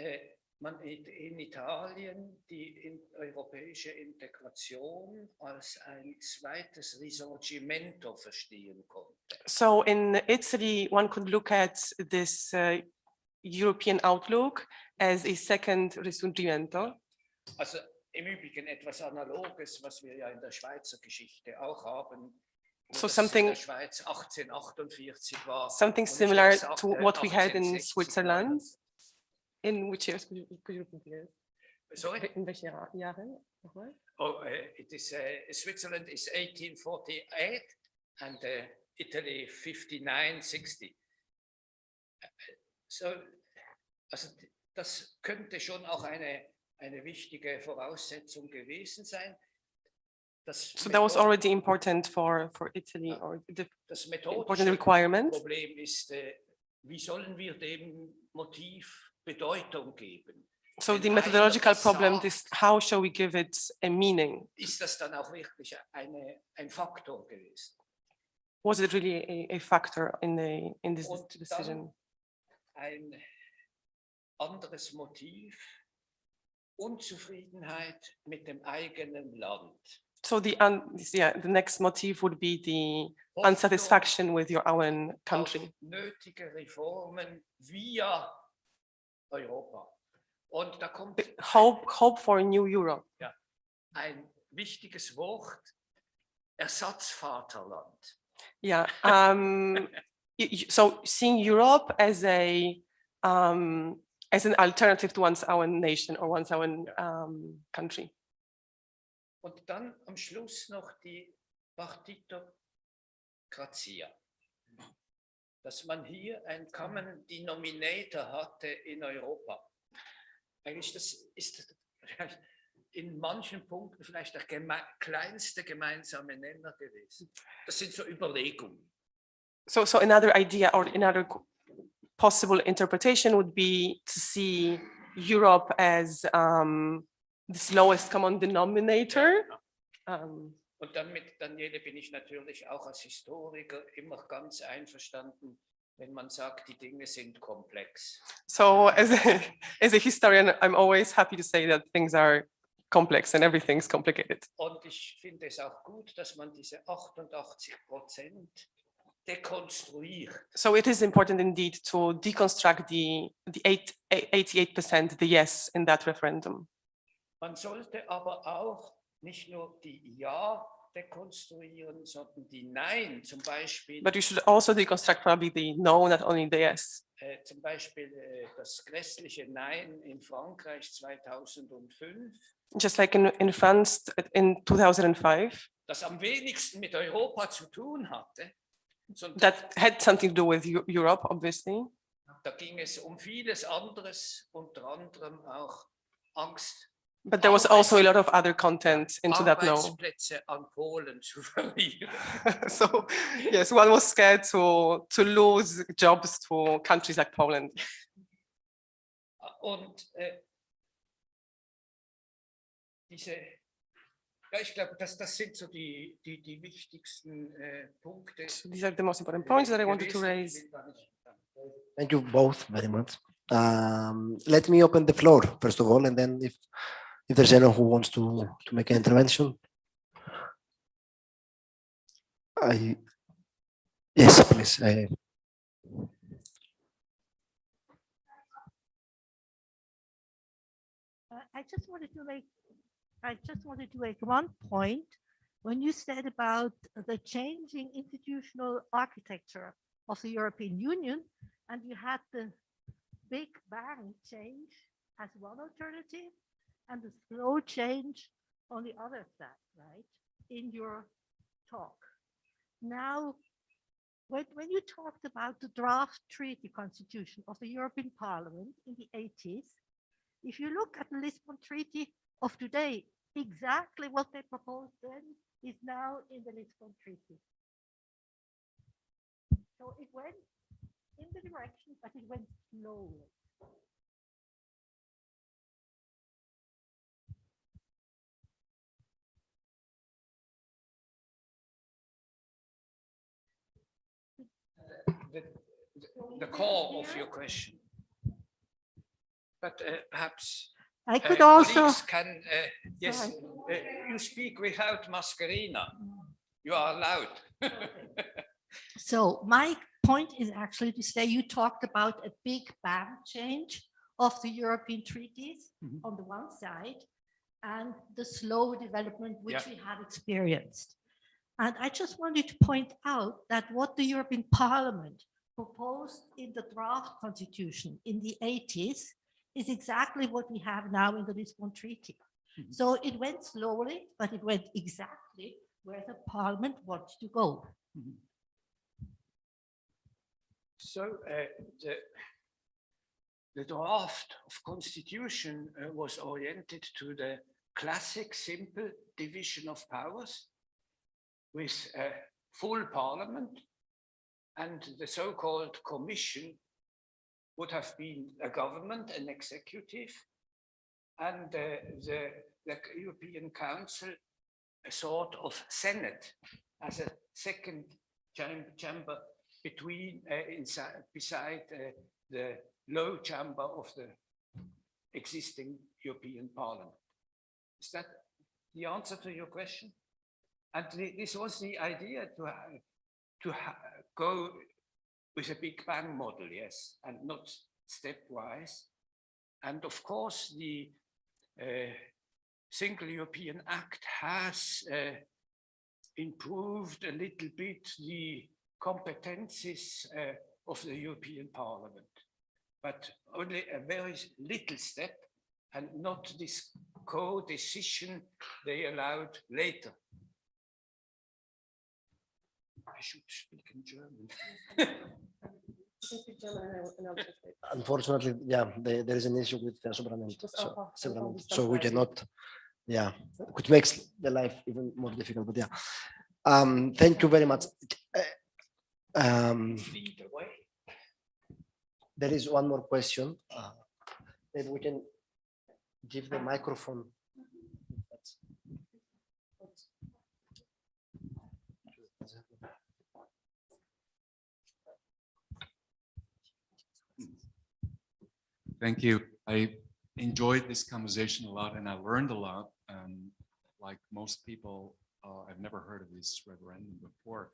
man in Italien die europäische Integration als ein zweites Risorgimento verstehen konnte. So in Italy, one could look at this European outlook as a second risorgimento. Also im Übrigen etwas Analoges, was wir ja in der Schweizer Geschichte auch haben. So something similar to what we had in Switzerland. In which years could you repeat here? Sorry? In which Jahren? Oh, it is Switzerland is 1848 and Italy 5960. So, also das könnte schon auch eine eine wichtige Voraussetzung gewesen sein. So that was already important for Italy, or the Das important methodische requirement. Problem ist, wie sollen wir dem Motiv Bedeutung geben? So Wenn the einer methodological das problem sagt, is how shall we give it a meaning? ist das dann auch wirklich ein Faktor gewesen? Was it really a factor in this Und decision? dann ein anderes Motiv, Unzufriedenheit mit dem eigenen Land. So the next motive would be the unsatisfaction with your own country. Auf nötige Reformen via Europa. Und da kommt Hope for a new Europe. ein wichtiges Wort, Ersatzvaterland. Yeah. So seeing Europe as an alternative to one's own nation or one's own country. Und dann am Schluss noch die Partitokratia. Dass man hier einen Common Denominator hatte in Europa. Eigentlich das ist in manchen Punkten vielleicht der kleinste gemeinsame Nenner gewesen. Das sind so Überlegungen. So another idea or another possible interpretation would be to see Europe as the lowest common denominator. Und dann mit Daniele bin ich natürlich auch als Historiker immer ganz einverstanden, wenn man sagt, die Dinge sind komplex. So as a historian, I'm always happy to say that things are complex and everything's complicated. Und ich finde es auch gut, dass man diese 88% dekonstruiert. So it is important indeed to deconstruct the 88%, the yes in that referendum. Man sollte aber auch nicht nur die Ja dekonstruieren, sondern die Nein, zum Beispiel. But you should also deconstruct probably the no, not only the yes. Zum Beispiel das grässliche Nein in Frankreich 2005. Just like in France in 2005. Das am wenigsten mit Europa zu tun hatte. That had something to do with Europe, obviously. Da ging es vieles anderes, unter anderem auch Angst. But there was also a lot of other content into that no. Arbeitsplätze an Polen zu verlieren. So yes, one was scared to lose jobs to countries like Poland. Und ich glaube, das sind so die wichtigsten Punkte. These are the most important points that I wanted to raise. Thank you both very much. Let me open the floor first of all, and then if there's anyone who wants to make an intervention. Yes, please. I just wanted to make one point. When you said about the changing institutional architecture of the European Union, and you had the Big Bang change as one alternative, and the slow change on the other side, right, in your talk. Now, when you talked about the draft treaty constitution of the European Parliament in the 80s, if you look at the Lisbon Treaty of today, exactly what they proposed then is now in the Lisbon Treaty. So it went in the direction, but it went slowly. The core of your question. But perhaps I could also can yes, you speak without mascherina. You are allowed. So my point is actually to say you talked about a big bang change of the European treaties on the one side and the slow development which we have experienced. And I just wanted to point out that what the European Parliament proposed in the draft constitution in the 80s is exactly what we have now in the Lisbon Treaty. So it went slowly, but it went exactly where the Parliament wants to go. So The draft of constitution was oriented to the classic simple division of powers with a full parliament, and the so-called commission would have been a government, an executive, and the European Council a sort of Senate as a second chamber between beside the low chamber of the existing European Parliament. Is that the answer to your question? And this was the idea to go with a Big Bang model, yes, and not stepwise. And of course, the Single European Act has improved a little bit the competencies of the European Parliament, but only a very little step, and not this co-decision they allowed later. I should speak in German. Unfortunately, yeah, there is an issue with sovereignty, so we cannot, yeah, which makes the life even more difficult. But yeah, thank you very much. There is one more question. Maybe we can give the microphone. Thank you. I enjoyed this conversation a lot, and I learned a lot. Like most people, I've never heard of this referendum before.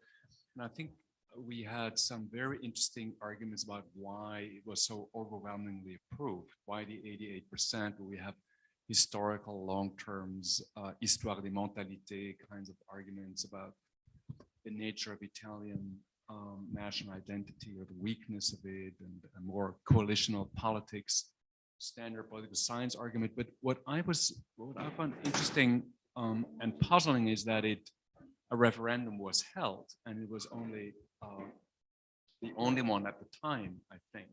And I think we had some very interesting arguments about why it was so overwhelmingly approved, why the 88%, we have historical long-terms, histoire des mentalités kinds of arguments about the nature of Italian national identity or the weakness of it, and a more coalitional politics, standard political science argument. But what I found interesting and puzzling is that a referendum was held, and it was only the only one at the time, I think.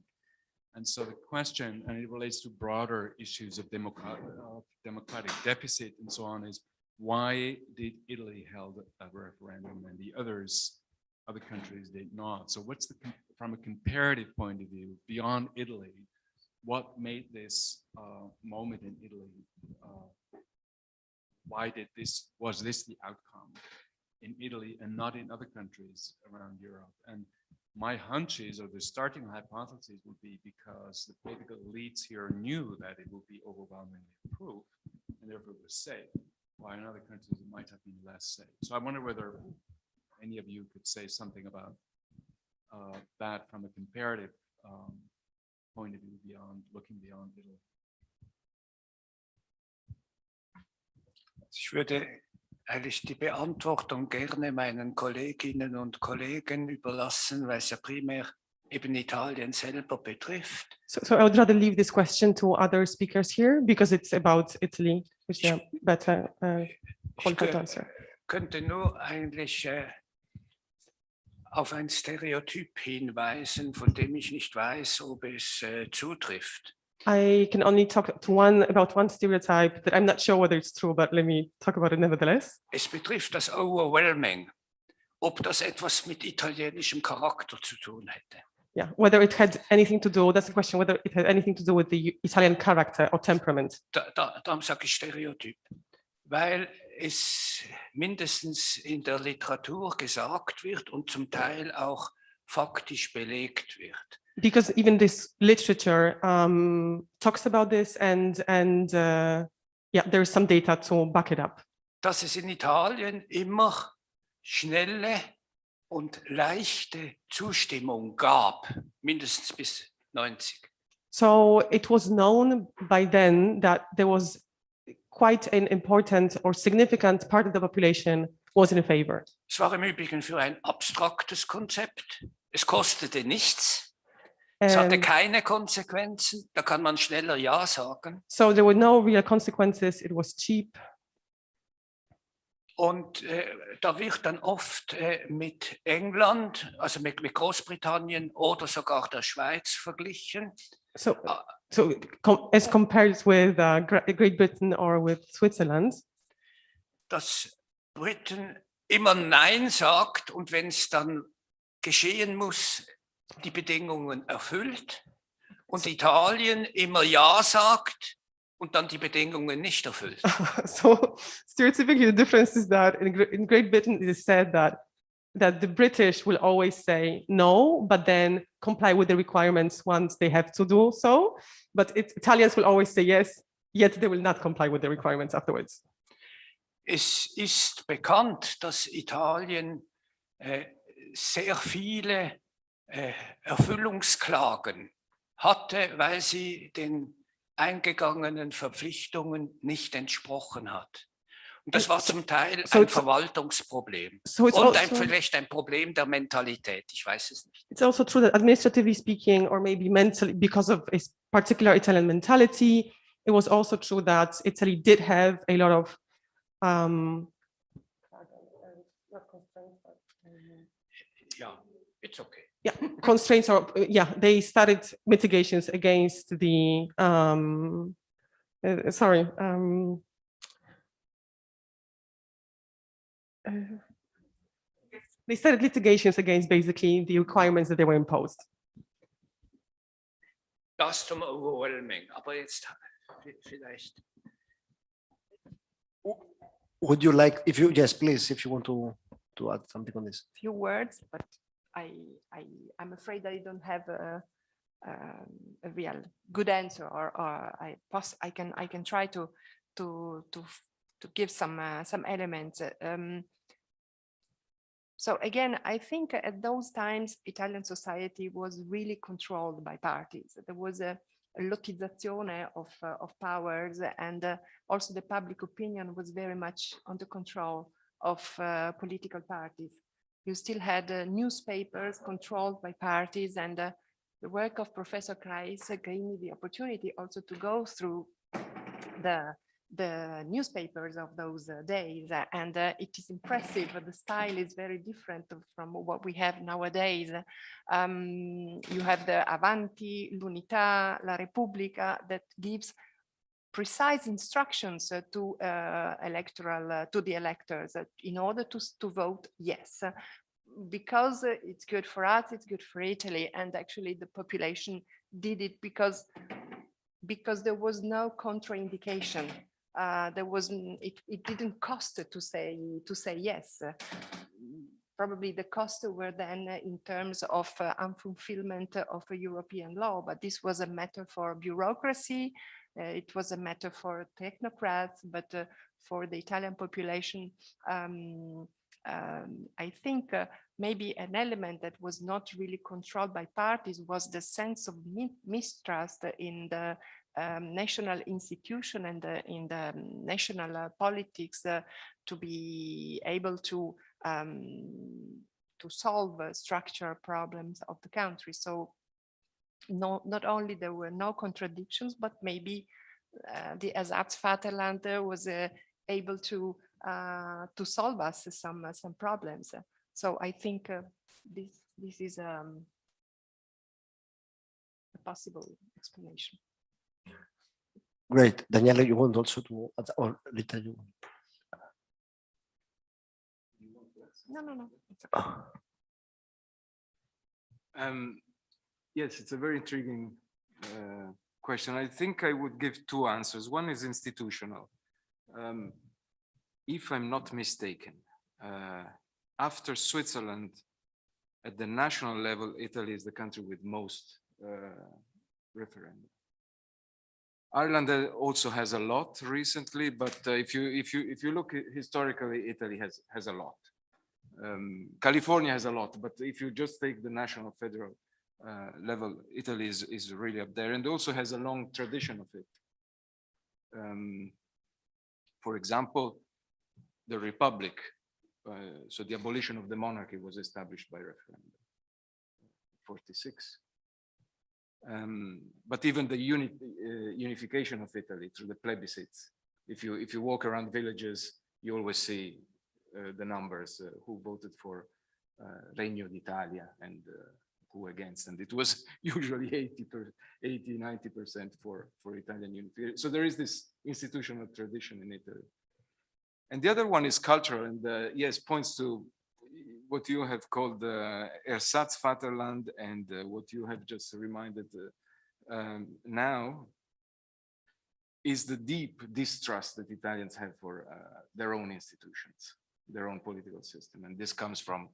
And so the question, and it relates to broader issues of democratic deficit and so on, is why did Italy held a referendum and the other countries did not? So what's from a comparative point of view, beyond Italy, what made this moment in Italy? Why was this the outcome in Italy and not in other countries around Europe? And my hunch is, or the starting hypothesis would be, because the political elites here knew that it would be overwhelmingly approved, and therefore it was safe, while in other countries it might have been less safe. So I wonder whether any of you could say something about that from a comparative point of view, looking beyond Italy. Ich würde eigentlich die Beantwortung gerne meinen Kolleginnen und Kollegen überlassen, weil es ja primär eben Italien selber betrifft. So I would rather leave this question to other speakers here, because it's about Italy, which they are better qualified to answer. Könnte nur eigentlich auf ein Stereotyp hinweisen, von dem ich nicht weiß, ob es zutrifft. I can only talk about one stereotype that I'm not sure whether it's true, but let me talk about it nevertheless. Es betrifft das Overwhelming, ob das etwas mit italienischem Charakter zu tun hätte. Yeah, whether it had anything to do, that's the question, whether it had anything to do with the Italian character or temperament. Darum sage ich Stereotyp, weil es mindestens in der Literatur gesagt wird und zum Teil auch faktisch belegt wird. Because even this literature talks about this, and yeah, there is some data to back it up. Dass es in Italien immer schnelle und leichte Zustimmung gab, mindestens bis 90. So it was known by then that there was quite an important or significant part of the population was in favor. Es war im Übrigen für ein abstraktes Konzept. Es kostete nichts. Es hatte keine Konsequenzen. Da kann man schneller Ja sagen. So there were no real consequences. It was cheap. Und da wird dann oft mit England, also mit Großbritannien oder sogar der Schweiz verglichen. So as compared with Great Britain or with Switzerland? Dass Britain immer Nein sagt und wenn es dann geschehen muss, die Bedingungen erfüllt und Italien immer Ja sagt und dann die Bedingungen nicht erfüllt. So stereotypically, the difference is that in Great Britain it is said that the British will always say no, but then comply with the requirements once they have to do so. But Italians will always say yes, yet they will not comply with the requirements afterwards. Es ist bekannt, dass Italien sehr viele Erfüllungsklagen hatte, weil sie den eingegangenen Verpflichtungen nicht entsprochen hat. Und das war zum Teil ein Verwaltungsproblem und vielleicht ein Problem der Mentalität, ich weiß es nicht. It's also true that administratively speaking, or maybe mentally, because of a particular Italian mentality, it was also true that Italy did have a lot of yeah, it's okay. Yeah, constraints or they started mitigations against the they started litigations against basically the requirements that they were imposed. Customer overwhelming, aber jetzt vielleicht. Would you like, if you, yes, please, if you want to add something on this. Few words, but I'm afraid I don't have a real good answer, or I can try to give some elements. So again, I think at those times Italian society was really controlled by parties. There was a lottizzazione of powers, and also the public opinion was very much under control of political parties. You still had newspapers controlled by parties, and the work of Professor Kreis gave me the opportunity also to go through the newspapers of those days, and it is impressive. The style is very different from what we have nowadays. You have the Avanti, l'Unità, la Repubblica that gives precise instructions to the electors in order to vote yes, because it's good for us, it's good for Italy, and actually the population did it because there was no contraindication. It didn't cost to say yes. Probably the costs were then in terms of unfulfillment of a European law, but this was a matter for bureaucracy. It was a matter for technocrats, but for the Italian population, I think maybe an element that was not really controlled by parties was the sense of mistrust in the national institution and in the national politics to be able to solve structural problems of the country. So not only there were no contradictions, but maybe the Ersatzvaterland was able to solve us some problems. So I think this is a possible explanation. Great. Daniela, you want also to add, or Rita, you? No. Yes, it's a very intriguing question. I think I would give two answers. One is institutional. If I'm not mistaken, after Switzerland, at the national level, Italy is the country with most referenda. Ireland also has a lot recently, but if you look historically, Italy has a lot. California has a lot, but if you just take the national federal level, Italy is really up there, and also has a long tradition of it. For example, the Republic, so the abolition of the monarchy was established by referendum, 46. But even the unification of Italy through the plebiscites, if you walk around villages, you always see the numbers who voted for Regno d'Italia and who against, and it was usually 80-90% for Italian unification. So there is this institutional tradition in Italy. And the other one is cultural, and yes, points to what you have called Ersatzvaterland, and what you have just reminded now is the deep distrust that Italians have for their own institutions, their own political system. And this comes from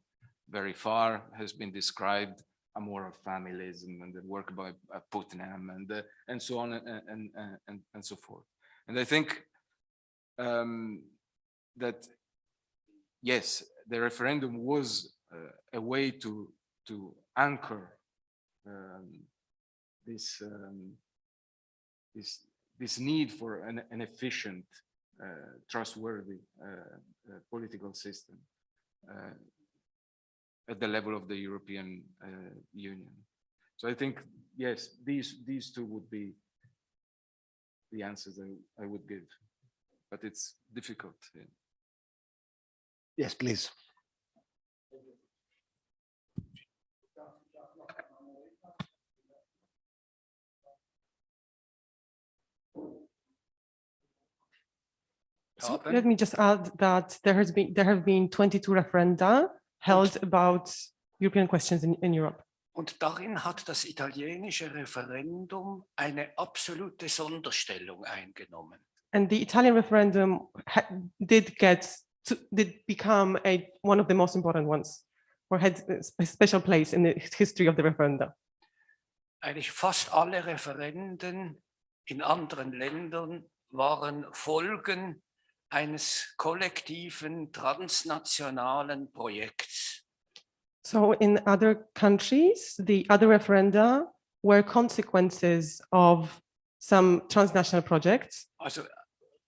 very far, has been described, a more of familism and the work by Putnam and so on and so forth. And I think that, yes, the referendum was a way to anchor this need for an efficient, trustworthy political system at the level of the European Union. So I think, yes, these two would be the answers I would give, but it's difficult. Yeah. Yes, please. So let me just add that there have been 22 referenda held about European questions in Europe. Und darin hat das italienische Referendum eine absolute Sonderstellung eingenommen. And the Italian referendum did become one of the most important ones, or had a special place in the history of the referenda. Eigentlich fast alle Referenden in anderen Ländern waren Folgen eines kollektiven transnationalen Projekts. So in other countries, the other referenda were consequences of some transnational projects. Also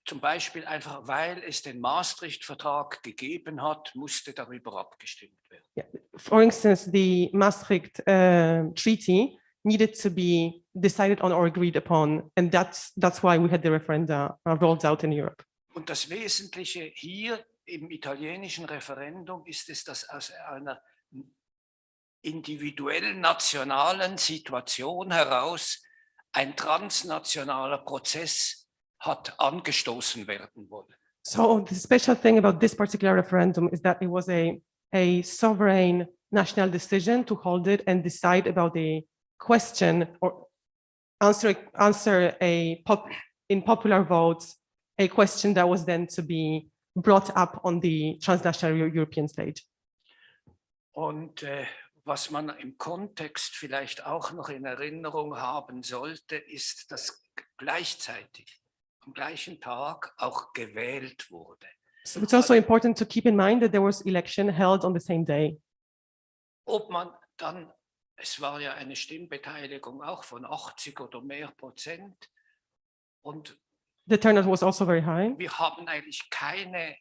zum Beispiel einfach, weil es den Maastricht-Vertrag gegeben hat, musste darüber abgestimmt werden. Yeah. For instance, the Maastricht Treaty needed to be decided on or agreed upon, and that's why we had the referenda rolled out in Europe. Und das Wesentliche hier im italienischen Referendum ist es, dass aus einer individuell nationalen Situation heraus ein transnationaler Prozess hat angestoßen werden wollen. So the special thing about this particular referendum is that it was a sovereign national decision to hold it and decide about a question or answer in popular votes a question that was then to be brought up on the transnational European stage. Und was man im Kontext vielleicht auch noch in Erinnerung haben sollte, ist, dass gleichzeitig am gleichen Tag auch gewählt wurde. So it's also important to keep in mind that there was election held on the same day. Ob man dann, es war ja eine Stimmbeteiligung auch von 80 oder mehr Prozent, und the turnout was also very high. Wir haben eigentlich keine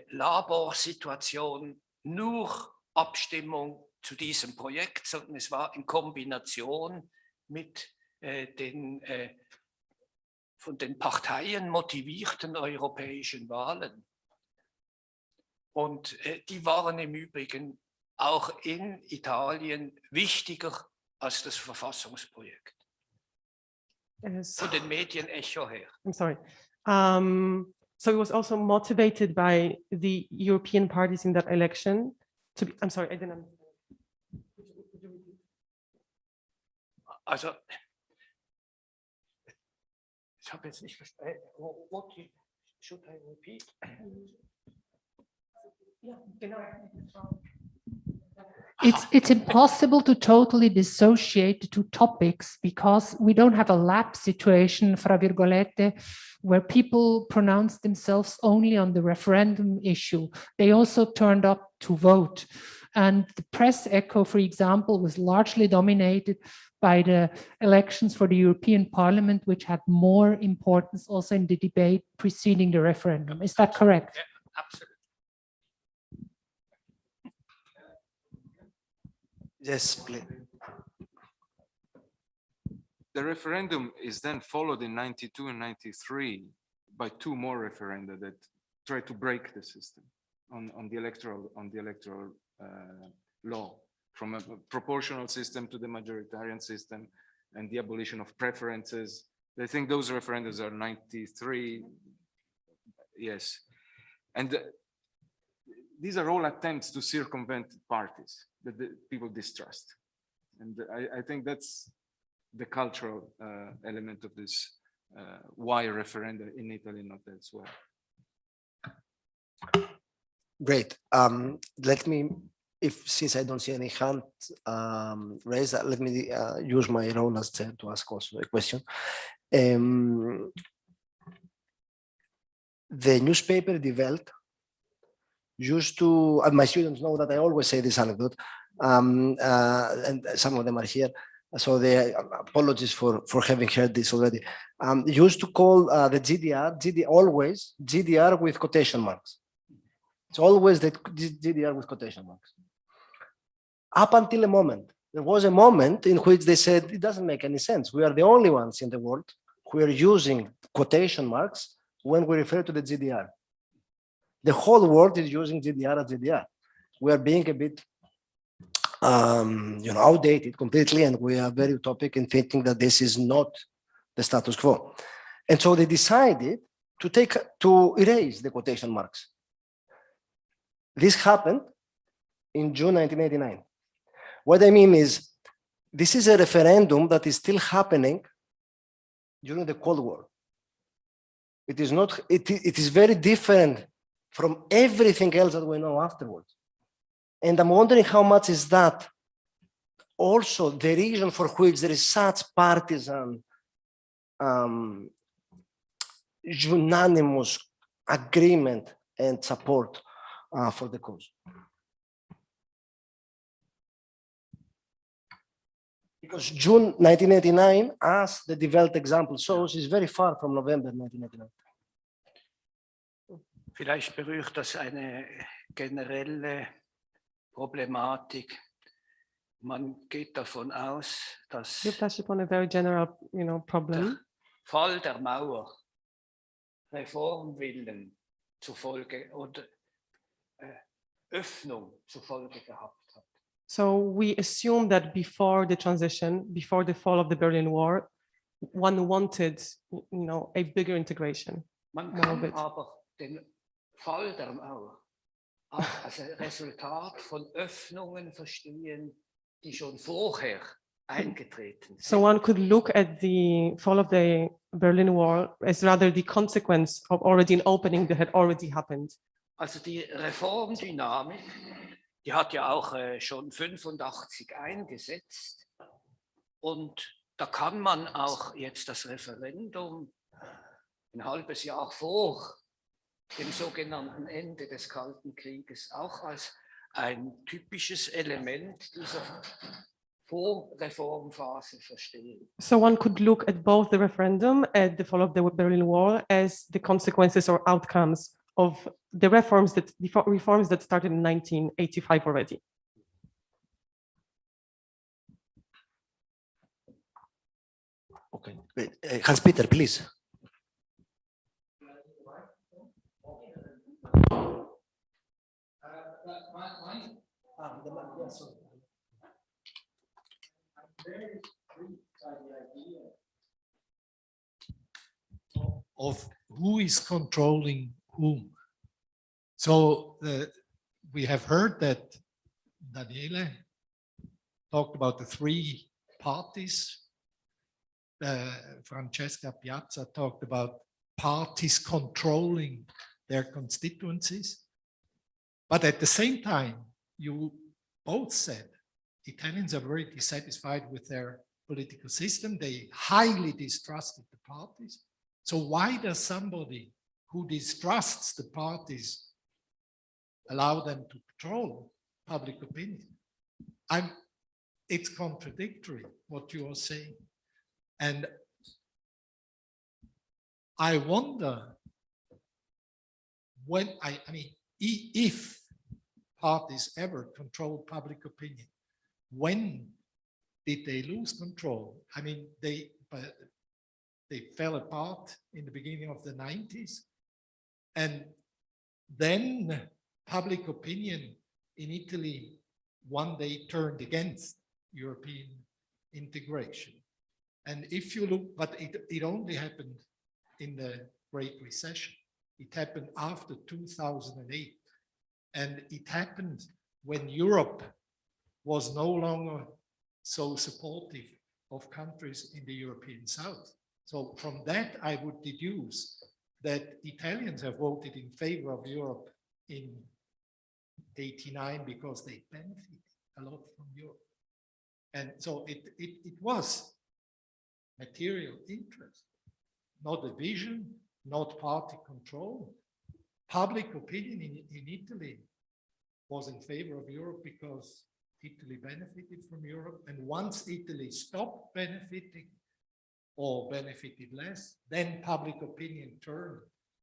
Laborsituation, nur Abstimmung zu diesem Projekt, sondern es war in Kombination mit den von den Parteien motivierten europäischen Wahlen. Und die waren im Übrigen auch in Italien wichtiger als das Verfassungsprojekt. Von den Medienecho her. I'm sorry. So it was also motivated by the European parties in that election to be, I'm sorry, I didn't understand. Also, ich habe jetzt nicht verstanden. What should I repeat? It's impossible to totally dissociate the two topics because we don't have a lab situation, fra virgolette, where people pronounce themselves only on the referendum issue. They also turned up to vote. And the press echo, for example, was largely dominated by the elections for the European Parliament, which had more importance also in the debate preceding the referendum. Is that correct? Yeah, absolutely. Yes, please. The referendum is then followed in 92 and 93 by two more referenda that try to break the system on the electoral law. from a proportional system to the majoritarian system and the abolition of preferences. I think those referendums are 93, yes. And these are all attempts to circumvent parties that the people distrust. And I think that's the cultural element of this, why referenda in Italy, not elsewhere. Great. Let me, since I don't see any hand raised, let me use my role as chair to ask also a question. The newspaper Die Welt used to, my students know that I always say this anecdote, and some of them are here, so they apologies for having heard this already. Used to call the GDR, always GDR with quotation marks. It's always the GDR with quotation marks. Up until a moment, there was a moment in which they said, it doesn't make any sense. We are the only ones in the world who are using quotation marks when we refer to the GDR. The whole world is using GDR as GDR. We are being a bit outdated completely, and we are very utopic in thinking that this is not the status quo. And so they decided to erase the quotation marks. This happened in June 1989. What I mean is, this is a referendum that is still happening during the Cold War. It is not. It is very different from everything else that we know afterwards. And I'm wondering how much is that also the reason for which there is such partisan, unanimous agreement and support for the cause. Because June 1989, as the Die Welt example shows, is very far from November 1989. Vielleicht berührt das eine generelle Problematik. Man geht davon aus, dass You touched upon a very general, problem. der Fall der Mauer Reformwillen zufolge oder Öffnung zufolge gehabt hat. So we assume that before the transition, before the fall of the Berlin Wall, one wanted, a bigger integration. Man kann aber den Fall der Mauer auch als Resultat von Öffnungen verstehen, die schon vorher eingetreten sind. So one could look at the fall of the Berlin Wall as rather the consequence of already an opening that had already happened. Also die Reformdynamik, die hat ja auch schon 85 eingesetzt, und da kann man auch jetzt das Referendum ein halbes Jahr vor dem sogenannten Ende des Kalten Krieges auch als ein typisches Element dieser Vorreformphase verstehen. So one could look at both the referendum and the fall of the Berlin Wall as the consequences or outcomes of the reforms that started in 1985 already. Okay, great. Hans-Peter, please. Of who is controlling whom. So we have heard that Daniele talked about the three parties. Francesca Piazza talked about parties controlling their constituencies. But at the same time, you both said Italians are very dissatisfied with their political system. They highly distrusted the parties. So why does somebody who distrusts the parties allow them to control public opinion? It's contradictory what you are saying. And I wonder when, if parties ever control public opinion, when did they lose control? I mean, they fell apart in the beginning of the 90s. And then public opinion in Italy one day turned against European integration. And if you look, but it only happened in the Great Recession. It happened after 2008. And it happened when Europe was no longer so supportive of countries in the European South. So from that, I would deduce that Italians have voted in favor of Europe in '89 because they benefit a lot from Europe. And so it was material interest, not a vision, not party control. Public opinion in Italy was in favor of Europe because Italy benefited from Europe. And once Italy stopped benefiting or benefited less, then public opinion turned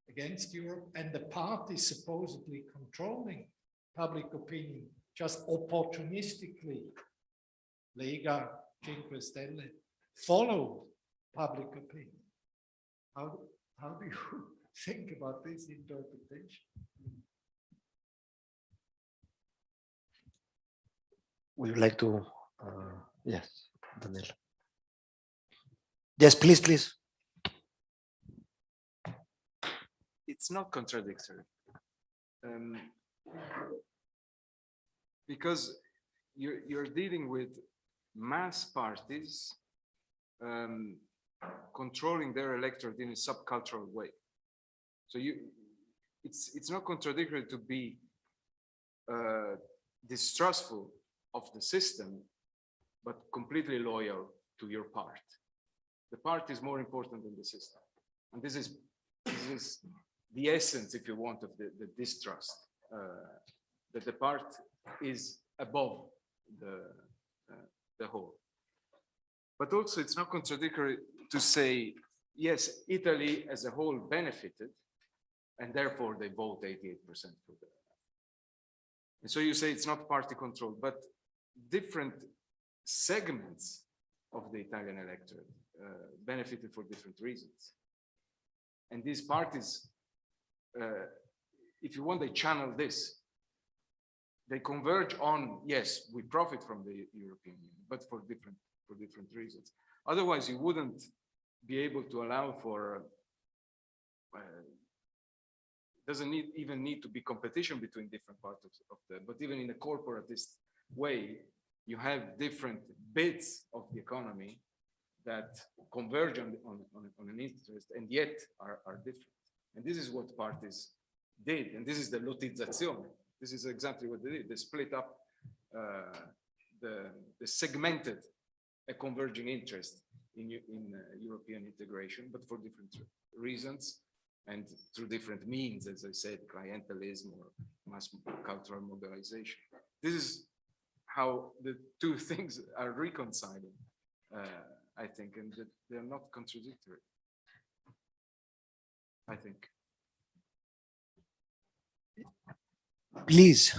against Europe, and the parties supposedly controlling public opinion just opportunistically, Lega, Cinque Stelle, followed public opinion. How do you think about this interpretation? Would you like to? Yes, Daniel. Yes, please, please. It's not contradictory. Because you're dealing with mass parties controlling their electorate in a subcultural way. So it's not contradictory to be distrustful of the system, but completely loyal to your part. The part is more important than the system. And this is the essence, if you want, of the distrust, that the part is above the whole. But also it's not contradictory to say, yes, Italy as a whole benefited, and therefore they vote 88% for that. And so you say it's not party control, but different segments of the Italian electorate benefited for different reasons. And these parties, if you want, they channel this. They converge on, yes, we profit from the European Union, but for different reasons. Otherwise, you wouldn't be able to allow for, doesn't even need to be competition between different parts of the, but even in a corporatist way, you have different bits of the economy that converge on an interest and yet are different. And this is what parties did. And this is the lottizzazione. This is exactly what they did. They split up the segmented a converging interest in European integration, but for different reasons and through different means, as I said, clientelism or mass cultural mobilization. This is how the two things are reconciling, I think, and that they're not contradictory, I think. Please.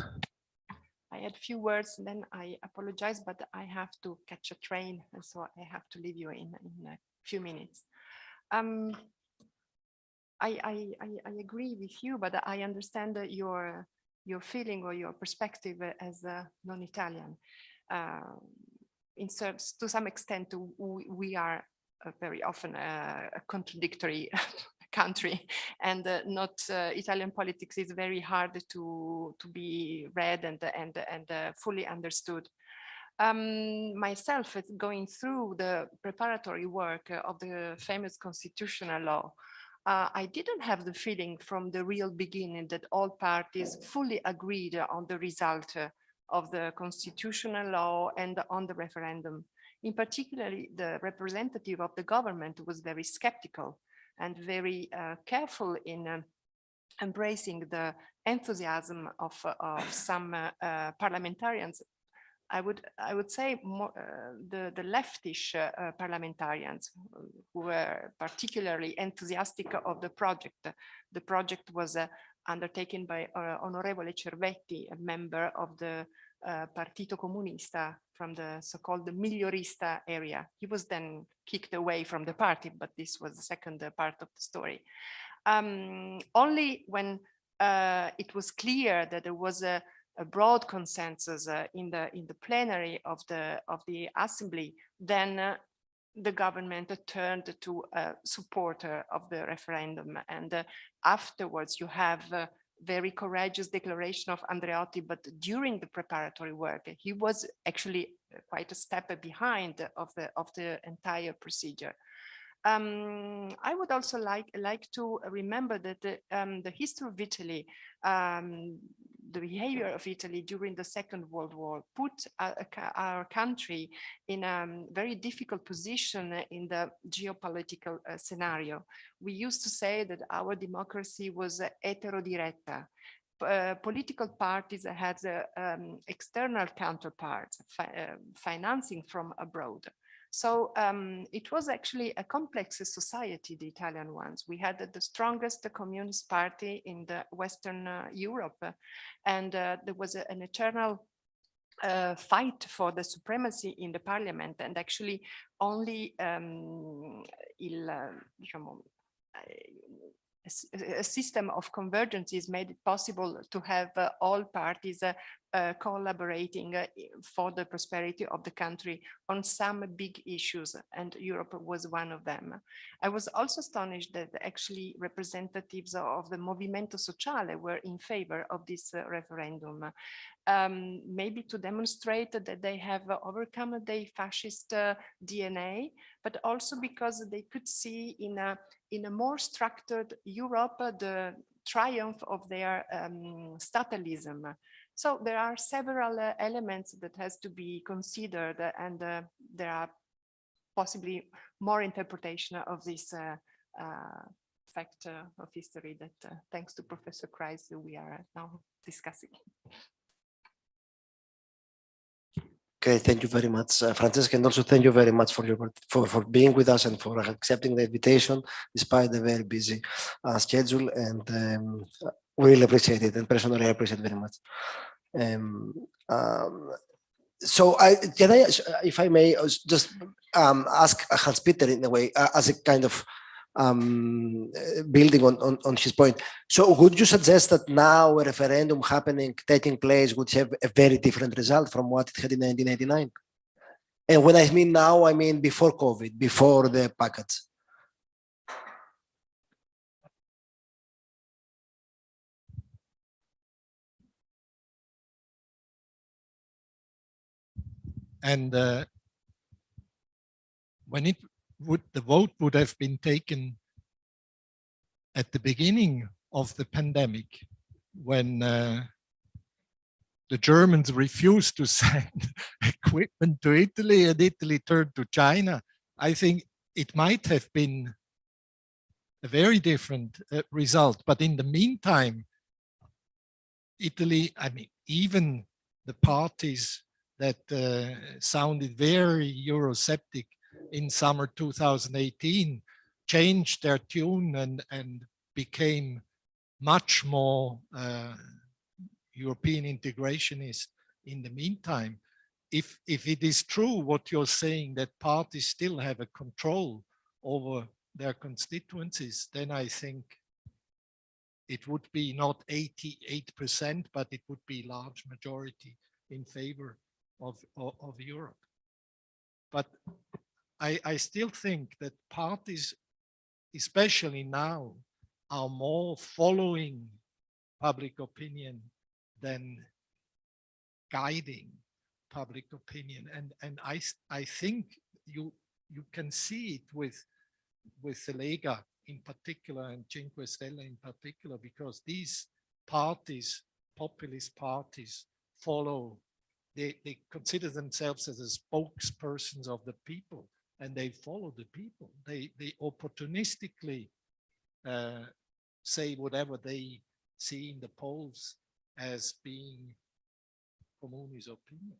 I had few words, and then I apologize, but I have to catch a train, and so I have to leave you in a few minutes. I agree with you, but I understand your feeling or your perspective as a non-Italian. To some extent, we are very often a contradictory country, and Italian politics is very hard to be read and fully understood. Myself, going through the preparatory work of the famous constitutional law, I didn't have the feeling from the real beginning that all parties fully agreed on the result of the constitutional law and on the referendum. In particular, the representative of the government was very skeptical and very careful in embracing the enthusiasm of some parliamentarians. I would say more, the leftish parliamentarians who were particularly enthusiastic of the project. The project was undertaken by Honorable Cervetti, a member of the Partito Comunista from the so-called Migliorista area. He was then kicked away from the party, but this was the second part of the story. Only when it was clear that there was a a broad consensus in the plenary of the assembly, then the government turned to a supporter of the referendum. And afterwards, you have a very courageous declaration of Andreotti, but during the preparatory work, he was actually quite a step behind of the entire procedure. I would also like to remember that the history of Italy, the behavior of Italy during the Second World War put our country in a very difficult position in the geopolitical scenario. We used to say that our democracy was heterodiretta. Political parties had external counterparts, financing from abroad. So it was actually a complex society, the Italian ones. We had the strongest communist party in the Western Europe, and there was an eternal fight for the supremacy in the parliament, and actually only a system of convergences made it possible to have all parties collaborating for the prosperity of the country on some big issues, and Europe was one of them. I was also astonished that actually representatives of the Movimento Sociale were in favor of this referendum, maybe to demonstrate that they have overcome the fascist DNA, but also because they could see in a more structured Europe the triumph of their statalism. So there are several elements that has to be considered, and there are possibly more interpretation of this fact of history that thanks to Professor Kreisi we are now discussing. Okay, thank you very much, Francesca, and also thank you very much for being with us and for accepting the invitation despite the very busy schedule, and we really appreciate it, and personally I appreciate it very much. So can I, if I may, just ask Hans-Peter in a way, as a kind of building on his point. So would you suggest that now a referendum taking place would have a very different result from what it had in 1989? And when I mean now, I mean before COVID, before the package. And when the vote would have been taken at the beginning of the pandemic, when the Germans refused to send equipment to Italy and Italy turned to China, I think it might have been a very different result. But in the meantime, Italy, I mean, even the parties that sounded very Eurosceptic in summer 2018 changed their tune and became much more European integrationist in the meantime. If it is true what you're saying, that parties still have a control over their constituencies, then I think it would be not 88%, but it would be large majority in favor of Europe. But I still think that parties, especially now, are more following public opinion than guiding public opinion. And I think you can see it with the Lega in particular and Cinque Stelle in particular, because these parties, populist parties, they consider themselves as spokespersons of the people, and they follow the people. They opportunistically say whatever they see in the polls as being Comuni's opinion.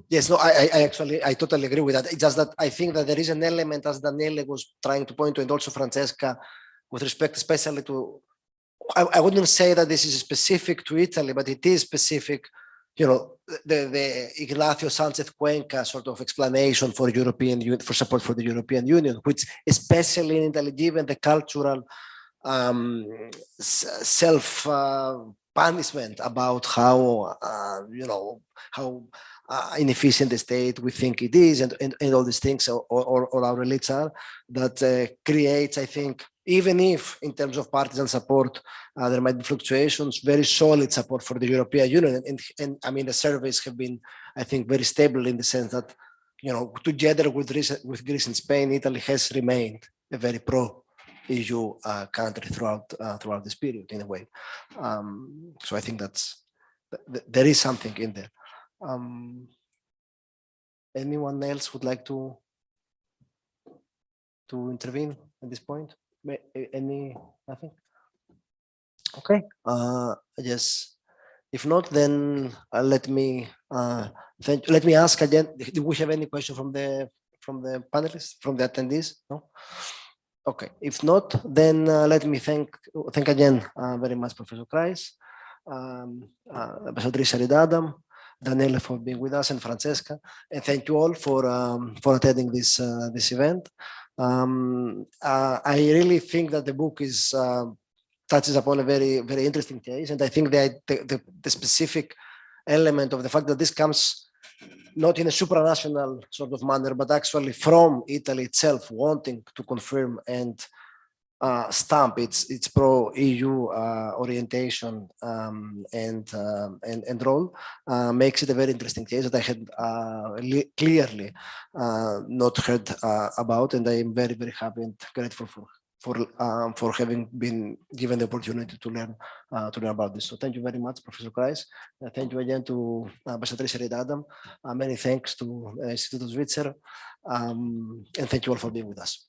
Yes, no, I totally agree with that. It's just that I think that there is an element, as Daniele was trying to point to, and also Francesca, with respect especially to, I wouldn't say that this is specific to Italy, but it is specific, you know, the Ignacio Sanchez Cuenca sort of explanation for support for the European Union, which especially in Italy, given the cultural self punishment about how how inefficient the state we think it is, and all these things, or our elites are, that creates, I think, even if in terms of partisan support there might be fluctuations, very solid support for the European Union, and I mean the surveys have been, I think, very stable in the sense that, together with Greece and Spain, Italy has remained a very pro-EU country throughout this period, in a way. So I think there is something in there. Anyone else would like to intervene at this point? Nothing? Okay. Yes. If not, then let me ask again. Do we have any question from the panelists, from the attendees? No. Okay. If not, then let me thank again very much Professor Kreis, Ambassador Rita Adam, Daniele for being with us, and Francesca, and thank you all for attending this event. I really think that the book touches upon a very, very interesting case, and I think that the specific element of the fact that this comes not in a supranational sort of manner, but actually from Italy itself wanting to confirm and stamp its pro-EU orientation and role, makes it a very interesting case that I had clearly not heard about, and I am very, very happy and grateful for having been given the opportunity to learn about this. So thank you very much, Professor Kreis. Thank you again to Ambassador Rita Adam. Many thanks to Instituto Svizzero, and thank you all for being with us.